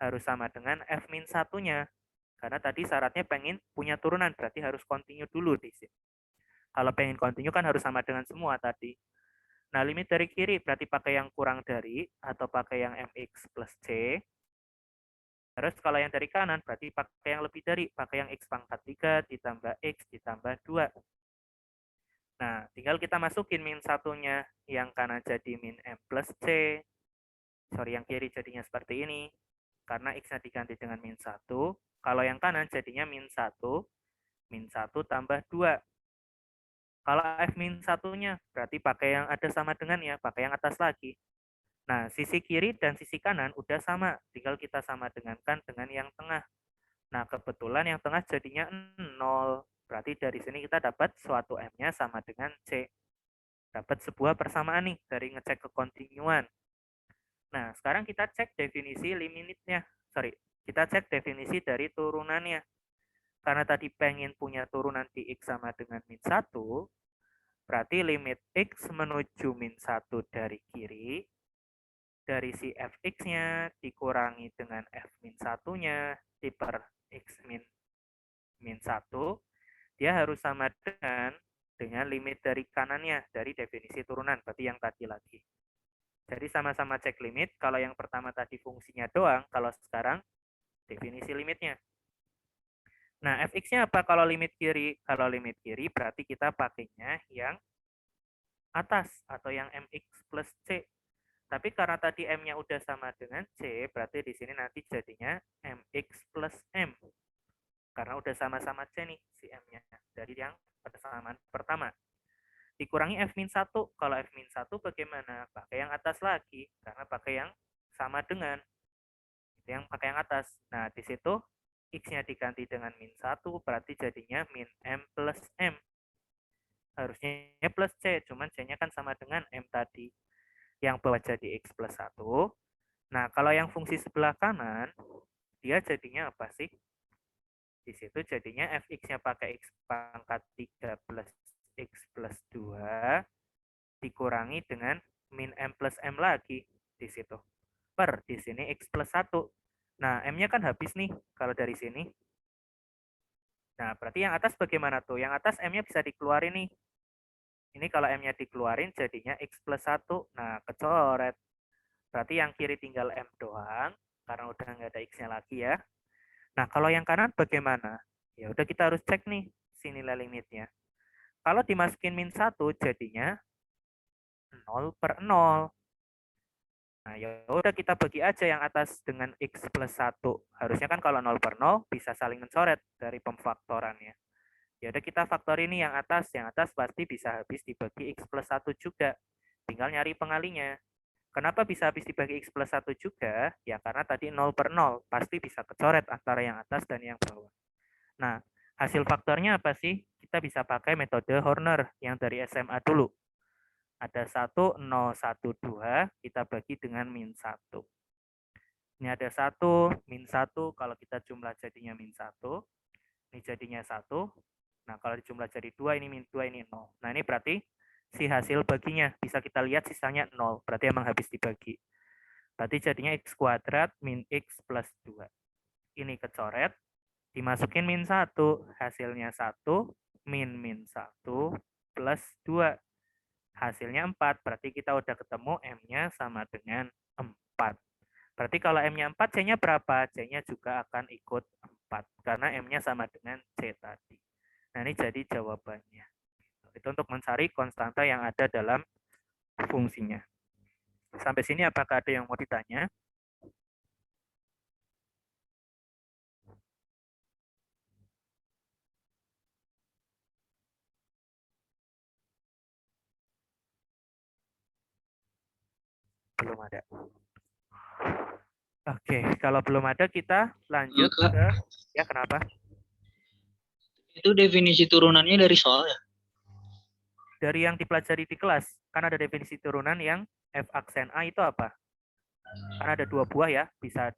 harus sama dengan F min 1-nya. Karena tadi syaratnya pengen punya turunan, berarti harus continue dulu di sini. Kalau pengen continue kan harus sama dengan semua tadi. Nah, limit dari kiri berarti pakai yang kurang dari atau pakai yang mx plus c. Terus kalau yang dari kanan berarti pakai yang lebih dari, pakai yang x pangkat 3 ditambah x ditambah 2. Nah, tinggal kita masukin min satunya, yang kanan jadi min m plus c. Sorry, yang kiri jadinya seperti ini. Karena x-nya diganti dengan min 1. Kalau yang kanan jadinya min 1 tambah 2. Kalau f min satunya berarti pakai yang ada sama dengan ya, pakai yang atas lagi. Nah, sisi kiri dan sisi kanan udah sama, tinggal kita sama dengankan dengan yang tengah. Nah, kebetulan yang tengah jadinya 0. Berarti dari sini kita dapat suatu M-nya sama dengan C. Dapat sebuah persamaan nih dari ngecek kekontinuan. Nah, sekarang kita cek definisi limitnya. Sorry, kita cek definisi dari turunannya. Karena tadi pengen punya turunan di X sama dengan min 1, berarti limit X menuju min 1 dari kiri, dari si fx-nya dikurangi dengan f min satunya diper x min 1, dia harus sama dengan limit dari kanannya dari definisi turunan, berarti yang tadi lagi. Jadi sama-sama cek limit, kalau yang pertama tadi fungsinya doang, kalau sekarang definisi limitnya. Nah, fx-nya apa kalau limit kiri? Kalau limit kiri berarti kita pakainya yang atas atau yang mx plus c. Tapi karena tadi M-nya udah sama dengan C, berarti di sini nanti jadinya MX plus M. Karena udah sama-sama C nih si M-nya dari yang persamaan pertama. Dikurangi F min 1. Kalau F min 1 bagaimana? Pakai yang atas lagi. Karena pakai yang sama dengan. Itu yang pakai yang atas. Nah, di situ X-nya diganti dengan min 1, berarti jadinya min M plus M. Harusnya plus C, cuman C-nya kan sama dengan M tadi. Yang bawah jadi X plus 1. Nah, kalau yang fungsi sebelah kanan, dia jadinya apa sih? Di situ jadinya fx-nya pakai x pangkat 3 plus x plus 2 dikurangi dengan min m plus m lagi di situ. Per di sini x plus 1. Nah, m-nya kan habis nih kalau dari sini. Nah, berarti yang atas bagaimana tuh? Yang atas m-nya bisa dikeluarin nih. Ini kalau m-nya dikeluarin jadinya x plus 1. Nah, kecoret. Berarti yang kiri tinggal M doang, karena udah nggak ada X-nya lagi ya. Nah, kalau yang kanan bagaimana? Ya udah kita harus cek nih si nilai limitnya. Kalau dimasukin min 1 jadinya 0 per 0. Nah, ya udah kita bagi aja yang atas dengan X plus 1. Harusnya kan kalau 0 per 0 bisa saling mencoret dari pemfaktorannya. Ya udah kita faktor ini yang atas pasti bisa habis dibagi X plus 1 juga. Tinggal nyari pengalinya. Kenapa bisa habis dibagi X plus 1 juga? Ya karena tadi 0 per 0. Pasti bisa kecoret antara yang atas dan yang bawah. Nah, hasil faktornya apa sih? Kita bisa pakai metode Horner yang dari SMA dulu. Ada 1, 0, 1, 2. Kita bagi dengan min 1. Ini ada 1, min 1. Kalau kita jumlah jadinya min 1. Ini jadinya 1. Nah, kalau dijumlah jadi 2, ini min 2, ini 0. Nah, ini berarti si hasil baginya. Bisa kita lihat sisanya 0. Berarti emang habis dibagi. Berarti jadinya x kuadrat min x plus 2. Ini kecoret. Dimasukin min 1. Hasilnya 1 min 1 plus 2. Hasilnya 4. Berarti kita udah ketemu M-nya sama dengan 4. Berarti kalau M-nya 4, C-nya berapa? C-nya juga akan ikut 4. Karena M-nya sama dengan C tadi. Nah, ini jadi jawabannya. Itu untuk mencari konstanta yang ada dalam fungsinya. Sampai sini apakah ada yang mau ditanya? Belum ada. Oke, kalau belum ada kita lanjut Kak, ke, ya kenapa? itu definisi turunannya dari soal ya? Dari yang dipelajari di kelas, kan ada definisi turunan yang f aksen A itu apa? Kan ada dua buah ya, bisa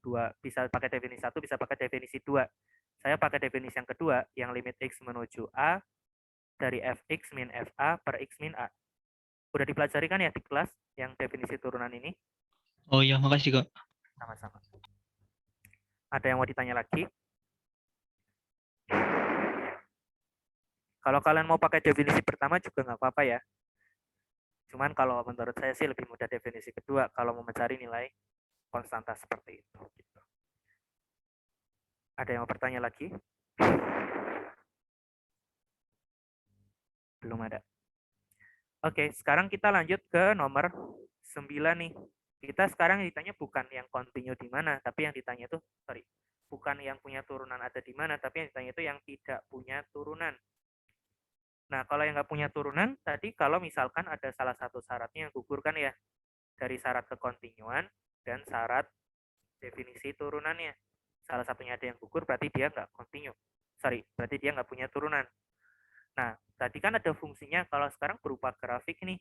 pakai definisi satu, bisa pakai definisi dua. Saya pakai definisi yang kedua, yang limit x menuju A dari fx min fa per x min A. Udah dipelajari kan ya di kelas yang definisi turunan ini? Oh iya, makasih Kak. Sama-sama. Ada yang mau ditanya lagi? Kalau kalian mau pakai definisi pertama juga nggak apa-apa ya. Cuman kalau menurut saya sih lebih mudah definisi kedua kalau mau mencari nilai konstanta seperti itu. Gitu. Ada yang mau bertanya lagi? Belum ada. Oke, sekarang kita lanjut ke nomor 9 nih. Kita sekarang ditanya bukan yang continue di mana, tapi yang ditanya itu, bukan yang punya turunan ada di mana, tapi yang ditanya itu yang tidak punya turunan. Nah, kalau yang nggak punya turunan, tadi kalau misalkan ada salah satu syaratnya yang gugur kan ya, dari syarat kekontinuan dan syarat definisi turunannya. Salah satunya ada yang gugur, berarti dia nggak continue. Berarti dia nggak punya turunan. Nah, tadi kan ada fungsinya, kalau sekarang berupa grafik nih.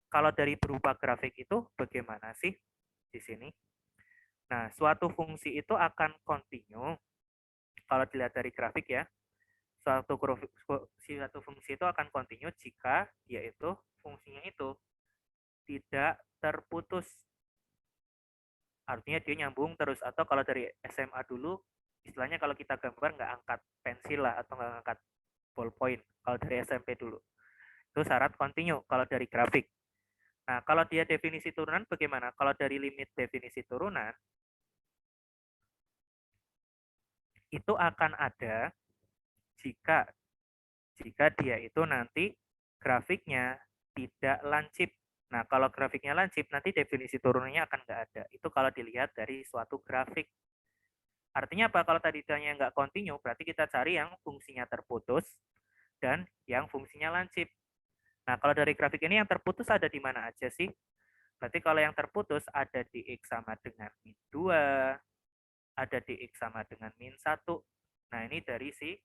Kalau dari berupa grafik itu bagaimana sih di sini? Nah, suatu fungsi itu akan continue, kalau dilihat dari grafik ya, suatu fungsi itu akan continue jika dia itu fungsinya itu tidak terputus. Artinya dia nyambung terus, atau kalau dari SMA dulu, istilahnya kalau kita gambar nggak angkat pensil lah, atau nggak angkat ballpoint, kalau dari SMP dulu. Itu syarat continue kalau dari grafik. Nah, kalau dia definisi turunan bagaimana? Kalau dari limit definisi turunan, itu akan ada jika jika dia itu nanti grafiknya tidak lancip. Nah, kalau grafiknya lancip, nanti definisi turunannya akan nggak ada. Itu kalau dilihat dari suatu grafik. Artinya apa? Kalau tadi ditanya nggak continue, berarti kita cari yang fungsinya terputus dan yang fungsinya lancip. Nah, kalau dari grafik ini yang terputus ada di mana aja sih? Berarti kalau yang terputus ada di X sama dengan min 2, ada di X sama dengan min 1. Nah, ini dari si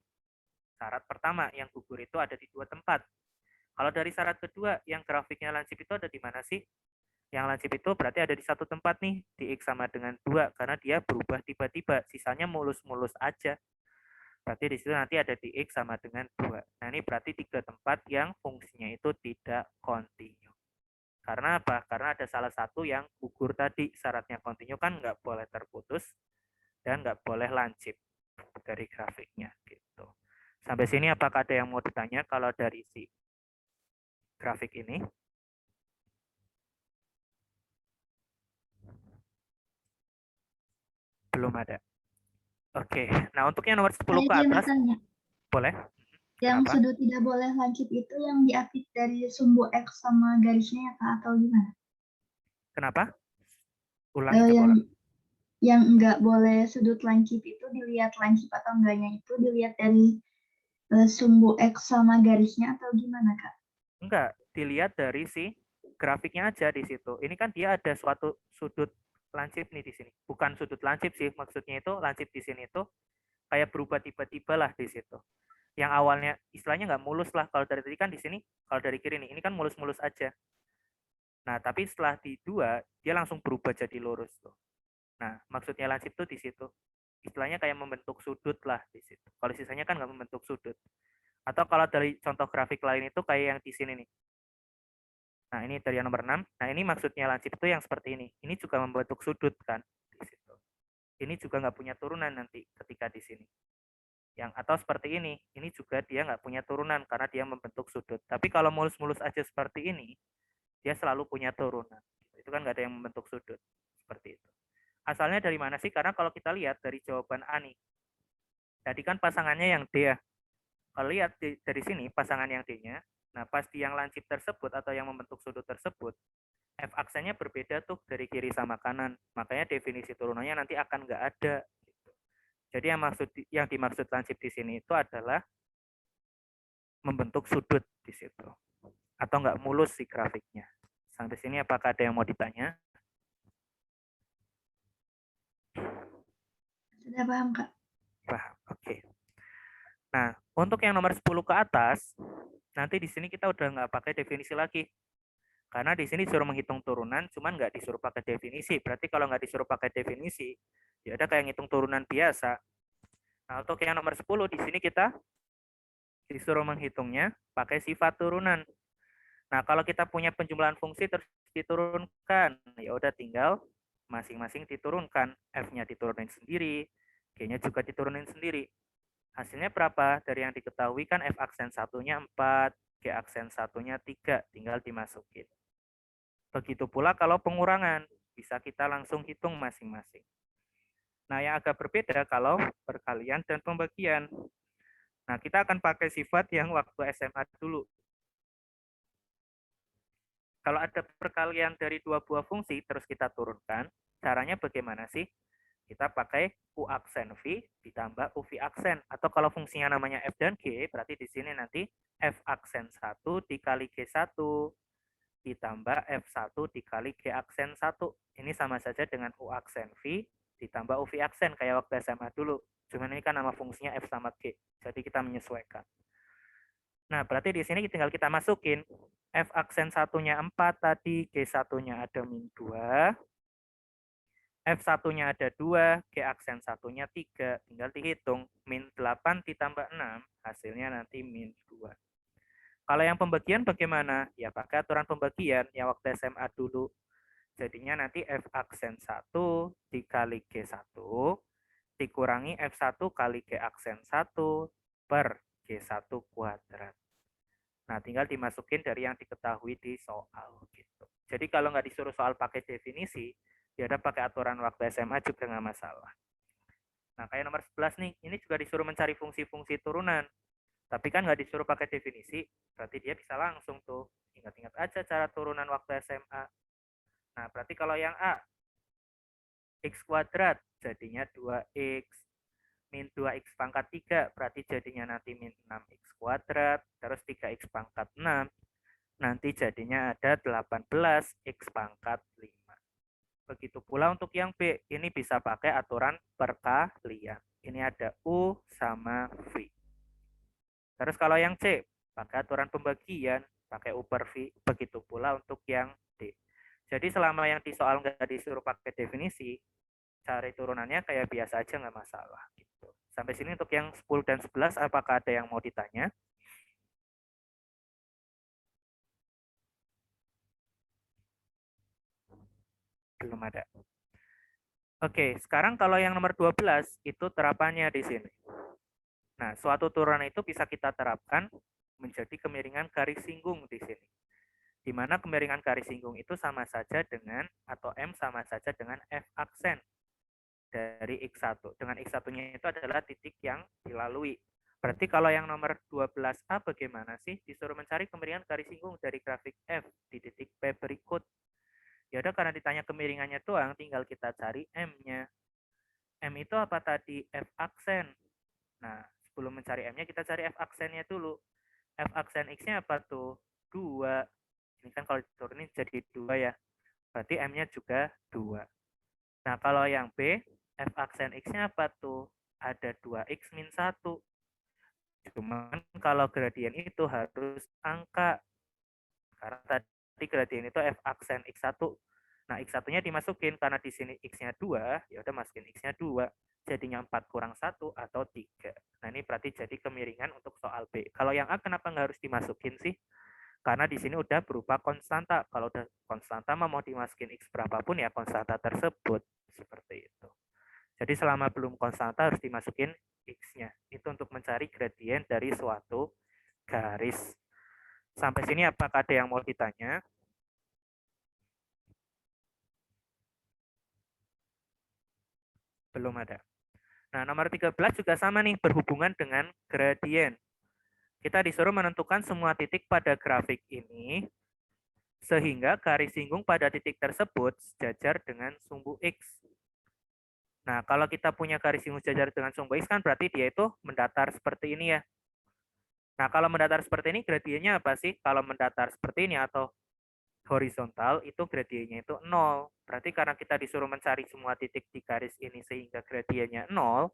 syarat pertama, yang gugur itu ada di dua tempat. Kalau dari syarat kedua, yang grafiknya lancip itu ada di mana sih? Yang lancip itu berarti ada di satu tempat nih, di X sama dengan 2, karena dia berubah tiba-tiba, sisanya mulus-mulus aja. Berarti di situ nanti ada di X sama dengan 2. Nah, ini berarti tiga tempat yang fungsinya itu tidak kontinu. Karena apa? Karena ada salah satu yang gugur tadi, syaratnya kontinu kan nggak boleh terputus dan nggak boleh lancip dari grafiknya. Gitu. Sampai sini apakah ada yang mau ditanya kalau dari si grafik ini? Belum ada. Oke, nah untuk yang nomor 10 ke atas, boleh? Yang Kenapa? sudut tidak boleh lancip itu yang diapit dari sumbu X sama garisnya ya Kak, atau gimana? Kenapa? Ulangi coba. Yang nggak boleh sudut lancip itu dilihat lancip atau enggaknya itu dilihat dari sumbu X sama garisnya atau gimana Kak? Enggak, dilihat dari si grafiknya aja di situ. Ini kan dia ada suatu sudut lancip nih di sini. Bukan sudut lancip sih, maksudnya itu lancip di sini itu kayak berubah tiba-tiba lah di situ. Yang awalnya istilahnya nggak mulus lah, kalau dari tadi kan di sini, kalau dari kiri nih, ini kan mulus-mulus aja. Nah, tapi setelah di dua, dia langsung berubah jadi lurus tuh. Nah, maksudnya lancip tuh di situ. Istilahnya kayak membentuk sudut lah di situ. Kalau sisanya kan nggak membentuk sudut. Atau kalau dari contoh grafik lain itu kayak yang di sini nih. Nah, ini dari yang nomor 6. Nah, ini maksudnya lancip itu yang seperti ini. Ini juga membentuk sudut kan di situ. Ini juga nggak punya turunan nanti ketika di sini. Yang atau seperti ini juga dia nggak punya turunan karena dia membentuk sudut. Tapi kalau mulus-mulus aja seperti ini, dia selalu punya turunan. Itu kan nggak ada yang membentuk sudut. Seperti itu. Asalnya dari mana sih? Karena kalau kita lihat dari jawaban A nih. Tadi kan pasangannya yang D ya. Kalau lihat dari sini pasangan yang D-nya, nah pasti yang lancip tersebut atau yang membentuk sudut tersebut, F aksennya berbeda tuh dari kiri sama kanan. Makanya definisi turunannya nanti akan nggak ada. Jadi yang dimaksud lancip di sini itu adalah membentuk sudut di situ. Atau nggak mulus si grafiknya. Sampai sini apakah ada yang mau ditanya? Sudah paham, Kak. Paham. Oke. Nah, untuk yang nomor 10 ke atas, nanti di sini kita udah nggak pakai definisi lagi. Karena di sini disuruh menghitung turunan, cuman nggak disuruh pakai definisi. Berarti kalau nggak disuruh pakai definisi, ya ada kayak ngitung turunan biasa. Nah, untuk yang nomor 10, di sini kita disuruh menghitungnya pakai sifat turunan. Nah, kalau kita punya penjumlahan fungsi terus diturunkan, ya udah tinggal masing-masing diturunkan. F-nya diturunin sendiri, G-nya juga diturunin sendiri. Hasilnya berapa? Dari yang diketahui kan F aksen satunya 4, G aksen satunya 3, tinggal dimasukin. Begitu pula kalau pengurangan, bisa kita langsung hitung masing-masing. Nah, yang agak berbeda kalau perkalian dan pembagian. Nah, kita akan pakai sifat yang waktu SMA dulu. Kalau ada perkalian dari dua buah fungsi, terus kita turunkan, caranya bagaimana sih? Kita pakai U aksen V ditambah UV aksen. Atau kalau fungsinya namanya F dan G, berarti di sini nanti F aksen 1 dikali G1 ditambah F1 dikali G aksen 1. Ini sama saja dengan U aksen V ditambah UV aksen kayak waktu SMA dulu. Cuman ini kan nama fungsinya F sama G. Jadi kita menyesuaikan. Nah, berarti di sini tinggal kita masukin F aksen satunya 4 tadi, G1-nya ada min 2, F1-nya ada 2, G aksen satunya 3, tinggal dihitung. Min 8 ditambah 6, hasilnya nanti min 2. Kalau yang pembagian bagaimana? Ya pakai aturan pembagian yang waktu SMA dulu. Jadinya nanti F aksen 1 dikali G1 dikurangi F1 kali G aksen 1 per G1 kuadrat. Nah, tinggal dimasukin dari yang diketahui di soal. Gitu. Jadi kalau nggak disuruh soal pakai definisi, ya udah pakai aturan waktu SMA juga nggak masalah. Nah, kayak nomor 11 nih, ini juga disuruh mencari fungsi-fungsi turunan. Tapi kan nggak disuruh pakai definisi, berarti dia bisa langsung tuh. Ingat-ingat aja cara turunan waktu SMA. Nah, berarti kalau yang A, X kuadrat, jadinya 2X. Min 2X pangkat 3, berarti jadinya nanti min 6X kuadrat. Terus 3X pangkat 6, nanti jadinya ada 18X pangkat 5. Begitu pula untuk yang B, ini bisa pakai aturan perkalian. Ini ada U sama V. Terus kalau yang C, pakai aturan pembagian, pakai U per V. Begitu pula untuk yang D. Jadi selama yang di soal nggak disuruh pakai definisi, cari turunannya kayak biasa aja nggak masalah. Gitu. Sampai sini untuk yang 10 dan 11, apakah ada yang mau ditanya? Belum ada. Oke, sekarang kalau yang nomor 12, itu terapannya di sini. Nah, suatu turunan itu bisa kita terapkan menjadi kemiringan garis singgung di sini. Di mana kemiringan garis singgung itu sama saja dengan, atau M sama saja dengan F aksen dari X1. Dengan X1-nya itu adalah titik yang dilalui. Berarti kalau yang nomor 12A bagaimana sih? Disuruh mencari kemiringan garis singgung dari grafik F di titik P berikut. Ya udah, karena ditanya kemiringannya doang, tinggal kita cari M-nya. M itu apa tadi? F aksen. Nah, sebelum mencari M-nya, kita cari F aksennya dulu. F aksen X-nya apa tuh? 2. Ini kan kalau diturunin jadi 2 ya. Berarti M-nya juga 2. Nah, kalau yang B, F aksen X-nya apa tuh? Ada 2X min 1. Cuman kalau gradien itu harus angka. Karena tadi gradien itu F aksen X1. Nah, X1-nya dimasukin. Karena di sini X-nya 2, ya udah masukin X-nya 2. Jadinya 4 kurang 1 atau 3. Nah, ini berarti jadi kemiringan untuk soal B. Kalau yang A kenapa nggak harus dimasukin sih? Karena di sini udah berupa konstanta. Kalau udah konstanta mau dimasukin X berapapun ya konstanta tersebut. Seperti itu. Jadi selama belum konstanta harus dimasukin X-nya. Itu untuk mencari gradien dari suatu garis. Sampai sini apakah ada yang mau ditanya? Belum ada. Nah, nomor 13 juga sama nih, berhubungan dengan gradien. Kita disuruh menentukan semua titik pada grafik ini, sehingga garis singgung pada titik tersebut sejajar dengan sumbu X. Nah, kalau kita punya garis singgung sejajar dengan sumbu X kan berarti dia itu mendatar seperti ini ya. Nah, kalau mendatar seperti ini gradiennya apa sih? Kalau mendatar seperti ini atau horizontal itu gradiennya itu 0. Berarti karena kita disuruh mencari semua titik di garis ini sehingga gradiennya 0,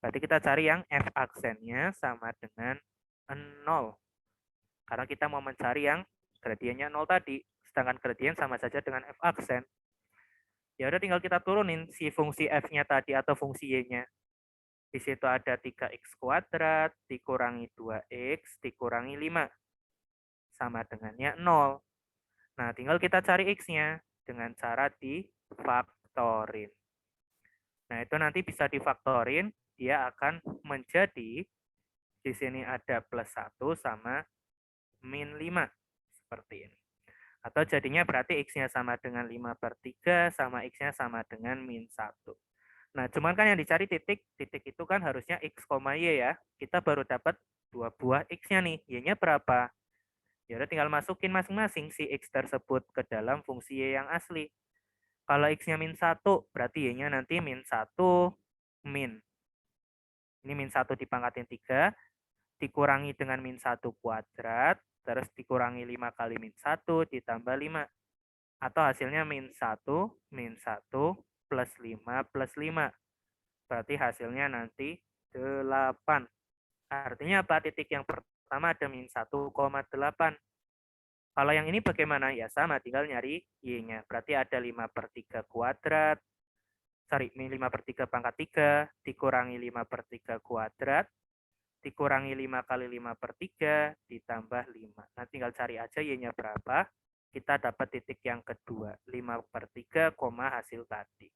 berarti kita cari yang f aksennya sama dengan 0. Karena kita mau mencari yang gradiennya 0 tadi, sedangkan gradien sama saja dengan f aksen. Ya udah tinggal kita turunin si fungsi f-nya tadi atau fungsi y-nya. Di situ ada 3x kuadrat dikurangi 2x dikurangi 5 sama dengannya 0. Nah, tinggal kita cari x-nya dengan cara difaktorin. Nah, itu nanti bisa difaktorin, dia akan menjadi, di sini ada plus 1 sama min 5. Seperti ini. Atau jadinya berarti x-nya sama dengan 5/3 sama x-nya sama dengan min 1. Nah, cuman kan yang dicari titik itu kan harusnya x, y ya. Kita baru dapat 2 buah x-nya nih. Y-nya berapa? Ya udah tinggal masukin masing-masing si x tersebut ke dalam fungsi y yang asli. Kalau x-nya min 1, berarti y-nya nanti min 1 min. Ini min 1 dipangkatin 3, dikurangi dengan min 1 kuadrat, terus dikurangi 5 kali min 1, ditambah 5. Atau hasilnya min 1 plus 5 plus 5. Berarti hasilnya nanti 8. Artinya apa? Titik yang pertama ada min 1,8. Kalau yang ini bagaimana? Ya sama, tinggal nyari y-nya. Berarti ada 5/3 kuadrat. Sorry, min 5/3 pangkat 3, dikurangi 5/3 kuadrat, dikurangi 5 kali 5/3, ditambah 5. Nah, tinggal cari aja y-nya berapa. Kita dapat titik yang kedua, 5/3, hasil tadi.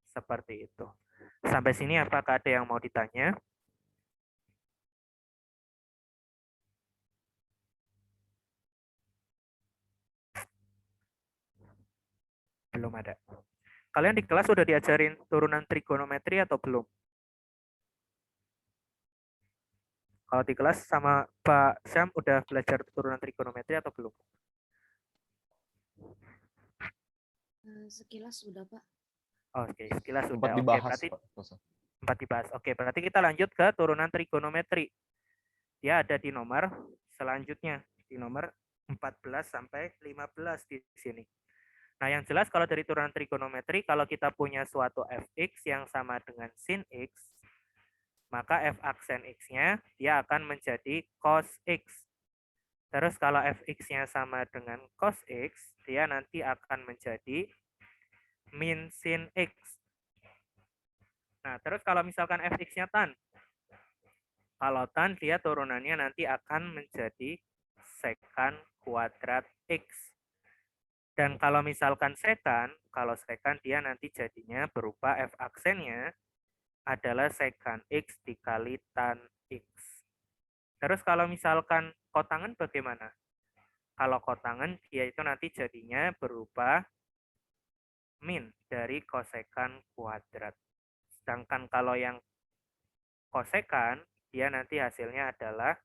Seperti itu. Sampai sini apakah ada yang mau ditanya? Belum ada. Kalian di kelas sudah diajarin turunan trigonometri atau belum? Kalau di kelas sama Pak Syam udah belajar turunan trigonometri atau belum? Sekilas sudah, Pak. Oke, sekilas Sempat sudah. Oke, dibahas, berarti Pak. sempat dibahas. Oke, berarti kita lanjut ke turunan trigonometri. Dia ada di nomor selanjutnya, di nomor 14 sampai 15 di sini. Nah, yang jelas kalau dari turunan trigonometri, kalau kita punya suatu fx yang sama dengan sin x, maka f aksen x-nya dia akan menjadi cos x. Terus kalau fx-nya sama dengan cos x, dia nanti akan menjadi min sin x. Nah, terus kalau misalkan fx-nya tan, kalau tan dia turunannya nanti akan menjadi secant kuadrat x. Dan kalau misalkan secant, kalau secant dia nanti jadinya berupa f aksennya adalah secant x dikali tan x. Terus kalau misalkan kotangan bagaimana? Kalau kotangan dia itu nanti jadinya berupa min dari kosekan kuadrat. Sedangkan kalau yang kosekan, dia nanti hasilnya adalah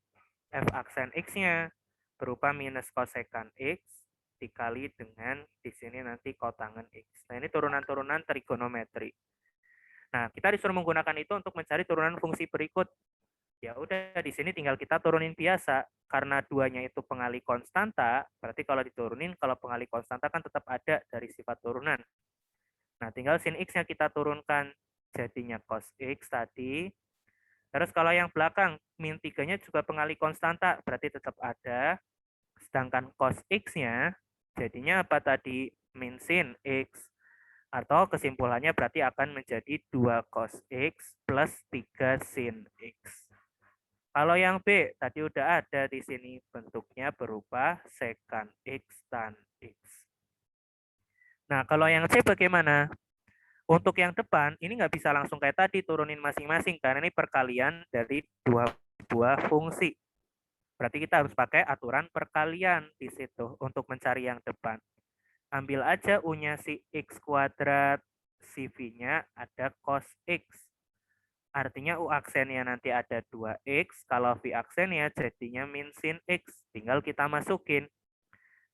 f aksen x-nya berupa minus kosekan x dikali dengan di sini nanti kotangan x. Nah, ini turunan-turunan trigonometri. Nah, kita disuruh menggunakan itu untuk mencari turunan fungsi berikut. Ya udah, di sini tinggal kita turunin biasa. Karena duanya itu pengali konstanta, berarti kalau diturunin, kalau pengali konstanta kan tetap ada dari sifat turunan. Nah, tinggal sin x-nya kita turunkan, jadinya cos x tadi. Terus kalau yang belakang, min 3-nya juga pengali konstanta, berarti tetap ada. Sedangkan cos x-nya, jadinya apa tadi? Min sin x. Atau kesimpulannya berarti akan menjadi 2 cos x plus 3 sin x. Kalau yang B, tadi udah ada di sini bentuknya berupa secant x tan x. Nah, kalau yang C bagaimana? Untuk yang depan, ini nggak bisa langsung kayak tadi turunin masing-masing, karena ini perkalian dari dua buah fungsi. Berarti kita harus pakai aturan perkalian di situ untuk mencari yang depan. Ambil aja U-nya si x kuadrat, si V-nya ada cos x. Artinya U aksennya nanti ada 2x, kalau V aksennya jadinya min sin x. Tinggal kita masukin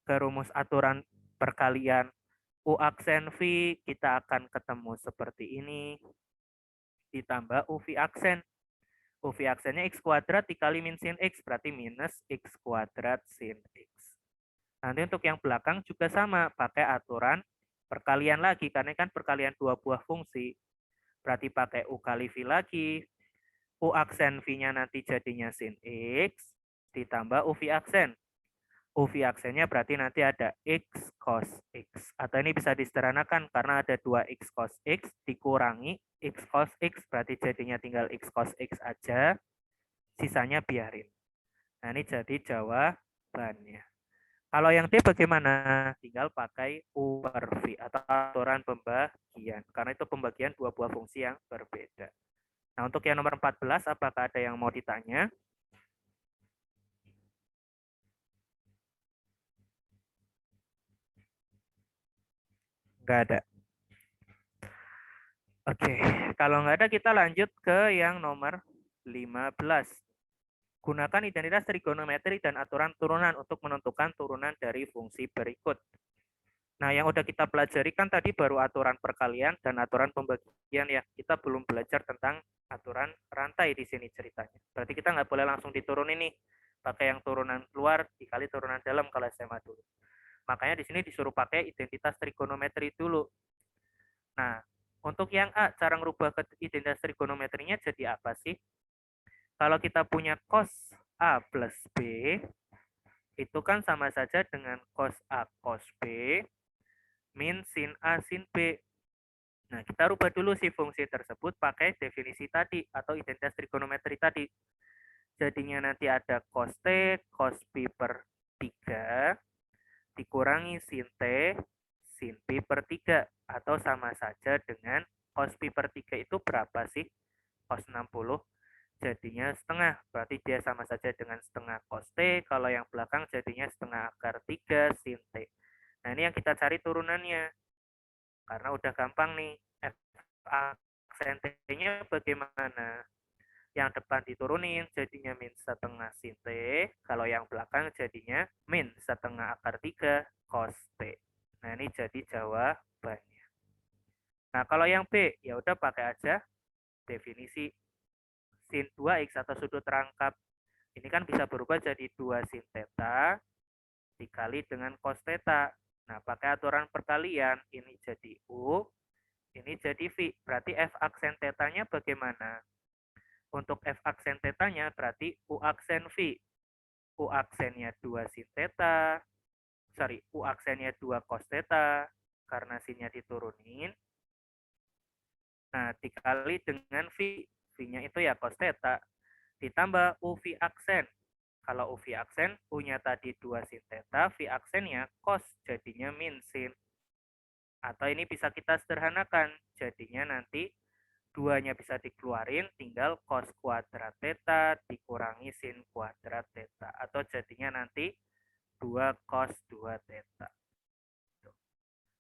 ke rumus aturan perkalian. U aksen V kita akan ketemu seperti ini. Ditambah U V aksen. U V aksennya x kuadrat dikali min sin x, berarti minus x kuadrat sin x. Nanti untuk yang belakang juga sama, pakai aturan perkalian lagi, karena kan perkalian dua buah fungsi. Berarti pakai U kali V lagi. U aksen V-nya nanti jadinya sin X, ditambah U V aksen. U V aksennya berarti nanti ada X cos X. Atau ini bisa disederhanakan karena ada 2X cos X dikurangi X cos X, berarti jadinya tinggal X cos X aja, sisanya biarin. Nah, ini jadi jawabannya. Kalau yang D bagaimana? Tinggal pakai U per V atau aturan pembagian. Karena itu pembagian dua buah fungsi yang berbeda. Nah, untuk yang nomor 14, apakah ada yang mau ditanya? Nggak ada. Oke, kalau nggak ada kita lanjut ke yang nomor 15. Gunakan identitas trigonometri dan aturan turunan untuk menentukan turunan dari fungsi berikut. Nah, yang udah kita pelajari kan tadi baru aturan perkalian dan aturan pembagian ya. Kita belum belajar tentang aturan rantai di sini ceritanya. Berarti kita nggak boleh langsung diturunin nih. Pakai yang turunan luar dikali turunan dalam kalau SMA dulu. Makanya di sini disuruh pakai identitas trigonometri dulu. Nah, untuk yang A, cara ngerubah ke identitas trigonometrinya jadi apa sih? Kalau kita punya cos A plus B, itu kan sama saja dengan cos A cos B min sin A sin B. Nah, kita rubah dulu si fungsi tersebut pakai definisi tadi atau identitas trigonometri tadi. Jadinya nanti ada cos T, cos B per 3, dikurangi sin T, sin B per 3. Atau sama saja dengan cos B per 3 itu berapa sih? Cos 60. Jadinya setengah. Berarti dia sama saja dengan setengah cos T. Kalau yang belakang jadinya setengah akar 3 sin T. Nah, ini yang kita cari turunannya. Karena udah gampang nih. F aksen T-nya bagaimana? Yang depan diturunin jadinya min setengah sin T. Kalau yang belakang jadinya min setengah akar 3 cos T. Nah, ini jadi jawabannya. Nah, kalau yang B, ya udah pakai aja definisi sin 2x atau sudut rangkap. Ini kan bisa berubah jadi 2 sin theta dikali dengan cos theta. Nah, pakai aturan perkalian, ini jadi U, ini jadi V. Berarti F aksen tetanya bagaimana? Untuk F aksen tetanya berarti U aksen V. U aksennya 2 sin theta, U aksennya 2 cos theta, karena sinnya diturunin. Nah, dikali dengan V. V-nya itu ya cos theta. Ditambah UV aksen. Kalau UV aksen, U-nya tadi 2 sin theta, V aksennya cos, jadinya min sin. Atau ini bisa kita sederhanakan, jadinya nanti 2-nya bisa dikeluarin, tinggal cos kuadrat theta dikurangi sin kuadrat theta. Atau jadinya nanti 2 cos 2 theta.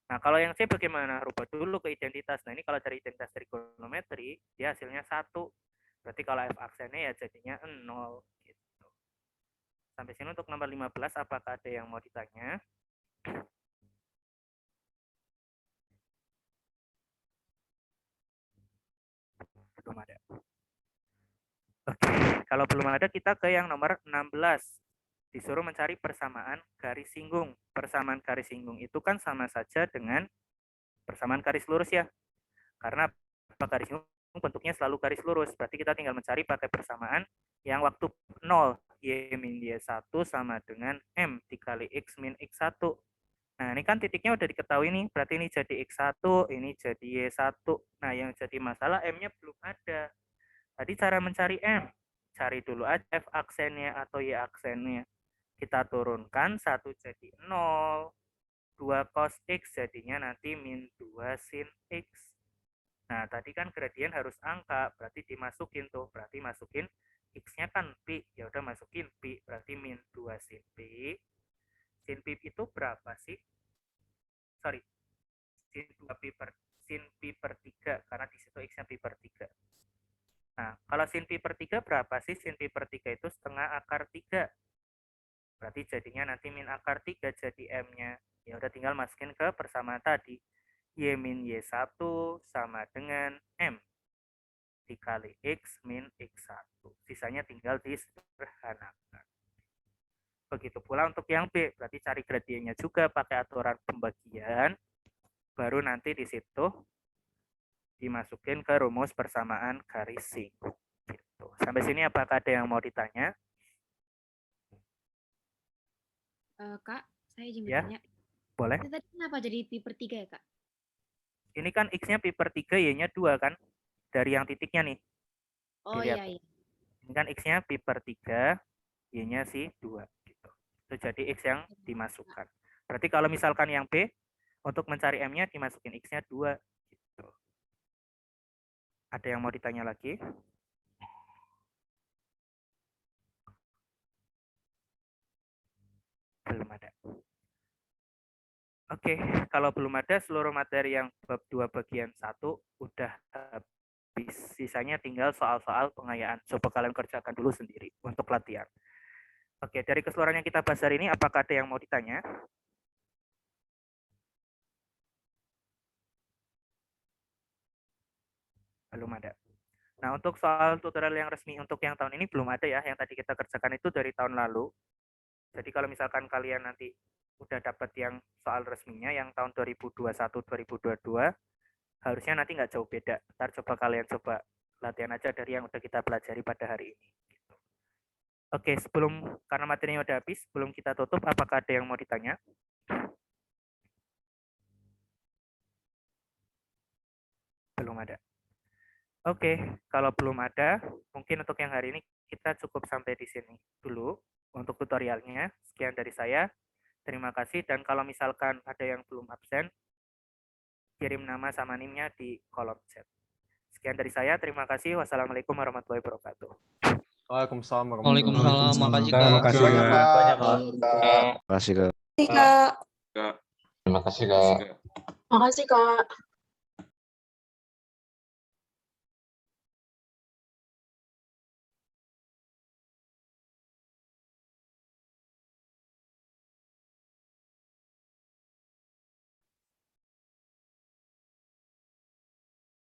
Nah, kalau yang C bagaimana? Rubah dulu ke identitas. Nah, ini kalau dari identitas trigonometri, dia hasilnya 1. Berarti kalau F aksennya ya jadinya 0. Gitu. Sampai sini untuk nomor 15, apakah ada yang mau ditanya? Belum ada. Oke, kalau belum ada kita ke yang nomor 16. Disuruh mencari persamaan garis singgung. Persamaan garis singgung itu kan sama saja dengan persamaan garis lurus ya. Karena garis singgung bentuknya selalu garis lurus. Berarti kita tinggal mencari pakai persamaan yang waktu 0. Y min Y1 sama dengan M dikali X min X1. Nah, ini kan titiknya udah diketahui nih. Berarti ini jadi X1, ini jadi Y1. Nah, yang jadi masalah M-nya belum ada. Tadi cara mencari M. Cari dulu aja F aksennya atau Y aksennya. Kita turunkan, 1 jadi 0. 2 cos X jadinya nanti min 2 sin X. Nah, tadi kan gradien harus angka, berarti dimasukin tuh. Berarti masukin X-nya kan Pi. Ya udah masukin Pi, berarti min 2 sin Pi. Sin Pi itu berapa sih? Sorry, sin 2 Pi per sin Pi per 3, karena di situ X-nya Pi per 3. Nah, kalau sin Pi per 3 berapa sih? Sin Pi per 3 itu setengah akar 3. Berarti jadinya nanti min akar 3 jadi M-nya. Ya udah tinggal masukin ke persamaan tadi. Y min Y1 sama dengan M dikali X min X1. Sisanya tinggal disederhanakan. Begitu pula untuk yang B, berarti cari gradiennya juga pakai aturan pembagian, baru nanti di situ dimasukin ke rumus persamaan garis sing. Gitu. Sampai sini apakah ada yang mau ditanya? Kak, saya izin Ya, bertanya. boleh. Itu tadi kenapa jadi pi/3 ya, Kak? Ini kan X-nya pi/3, Y-nya 2 kan? Dari yang titiknya nih. Oh Dilihat. iya. Ini kan X-nya pi/3, Y-nya sih 2. Gitu. Itu jadi X yang dimasukkan. Berarti kalau misalkan yang B, untuk mencari M-nya dimasukin X-nya 2. Gitu. Ada yang mau ditanya lagi? Belum ada. Oke, kalau belum ada, seluruh materi yang bab 2 bagian 1 udah habis. Sisanya tinggal soal-soal pengayaan. Coba kalian kerjakan dulu sendiri untuk latihan. Oke, dari keseluruhan yang kita bahas hari ini, apakah ada yang mau ditanya? Belum ada. Nah, untuk soal tutorial yang resmi untuk yang tahun ini belum ada ya. Yang tadi kita kerjakan itu dari tahun lalu. Jadi kalau misalkan kalian nanti udah dapat yang soal resminya, yang tahun 2021-2022, harusnya nanti nggak jauh beda. Ntar coba kalian coba latihan aja dari yang udah kita pelajari pada hari ini. Oke, karena materinya udah habis, sebelum kita tutup, apakah ada yang mau ditanya? Belum ada. Oke, kalau belum ada, mungkin untuk yang hari ini kita cukup sampai di sini dulu untuk tutorialnya. Sekian dari saya. Terima kasih, dan kalau misalkan ada yang belum absen, kirim nama sama NIM-nya di kolom chat. Sekian dari saya, terima kasih. Wassalamualaikum warahmatullahi wabarakatuh. Waalaikumsalam. Waalaikumsalam. Makasih, Kak. Terima kasih banyak, Pak. Terima kasih, Kak. Terima kasih, Kak. Makasih, Kak. Makasih, Kak.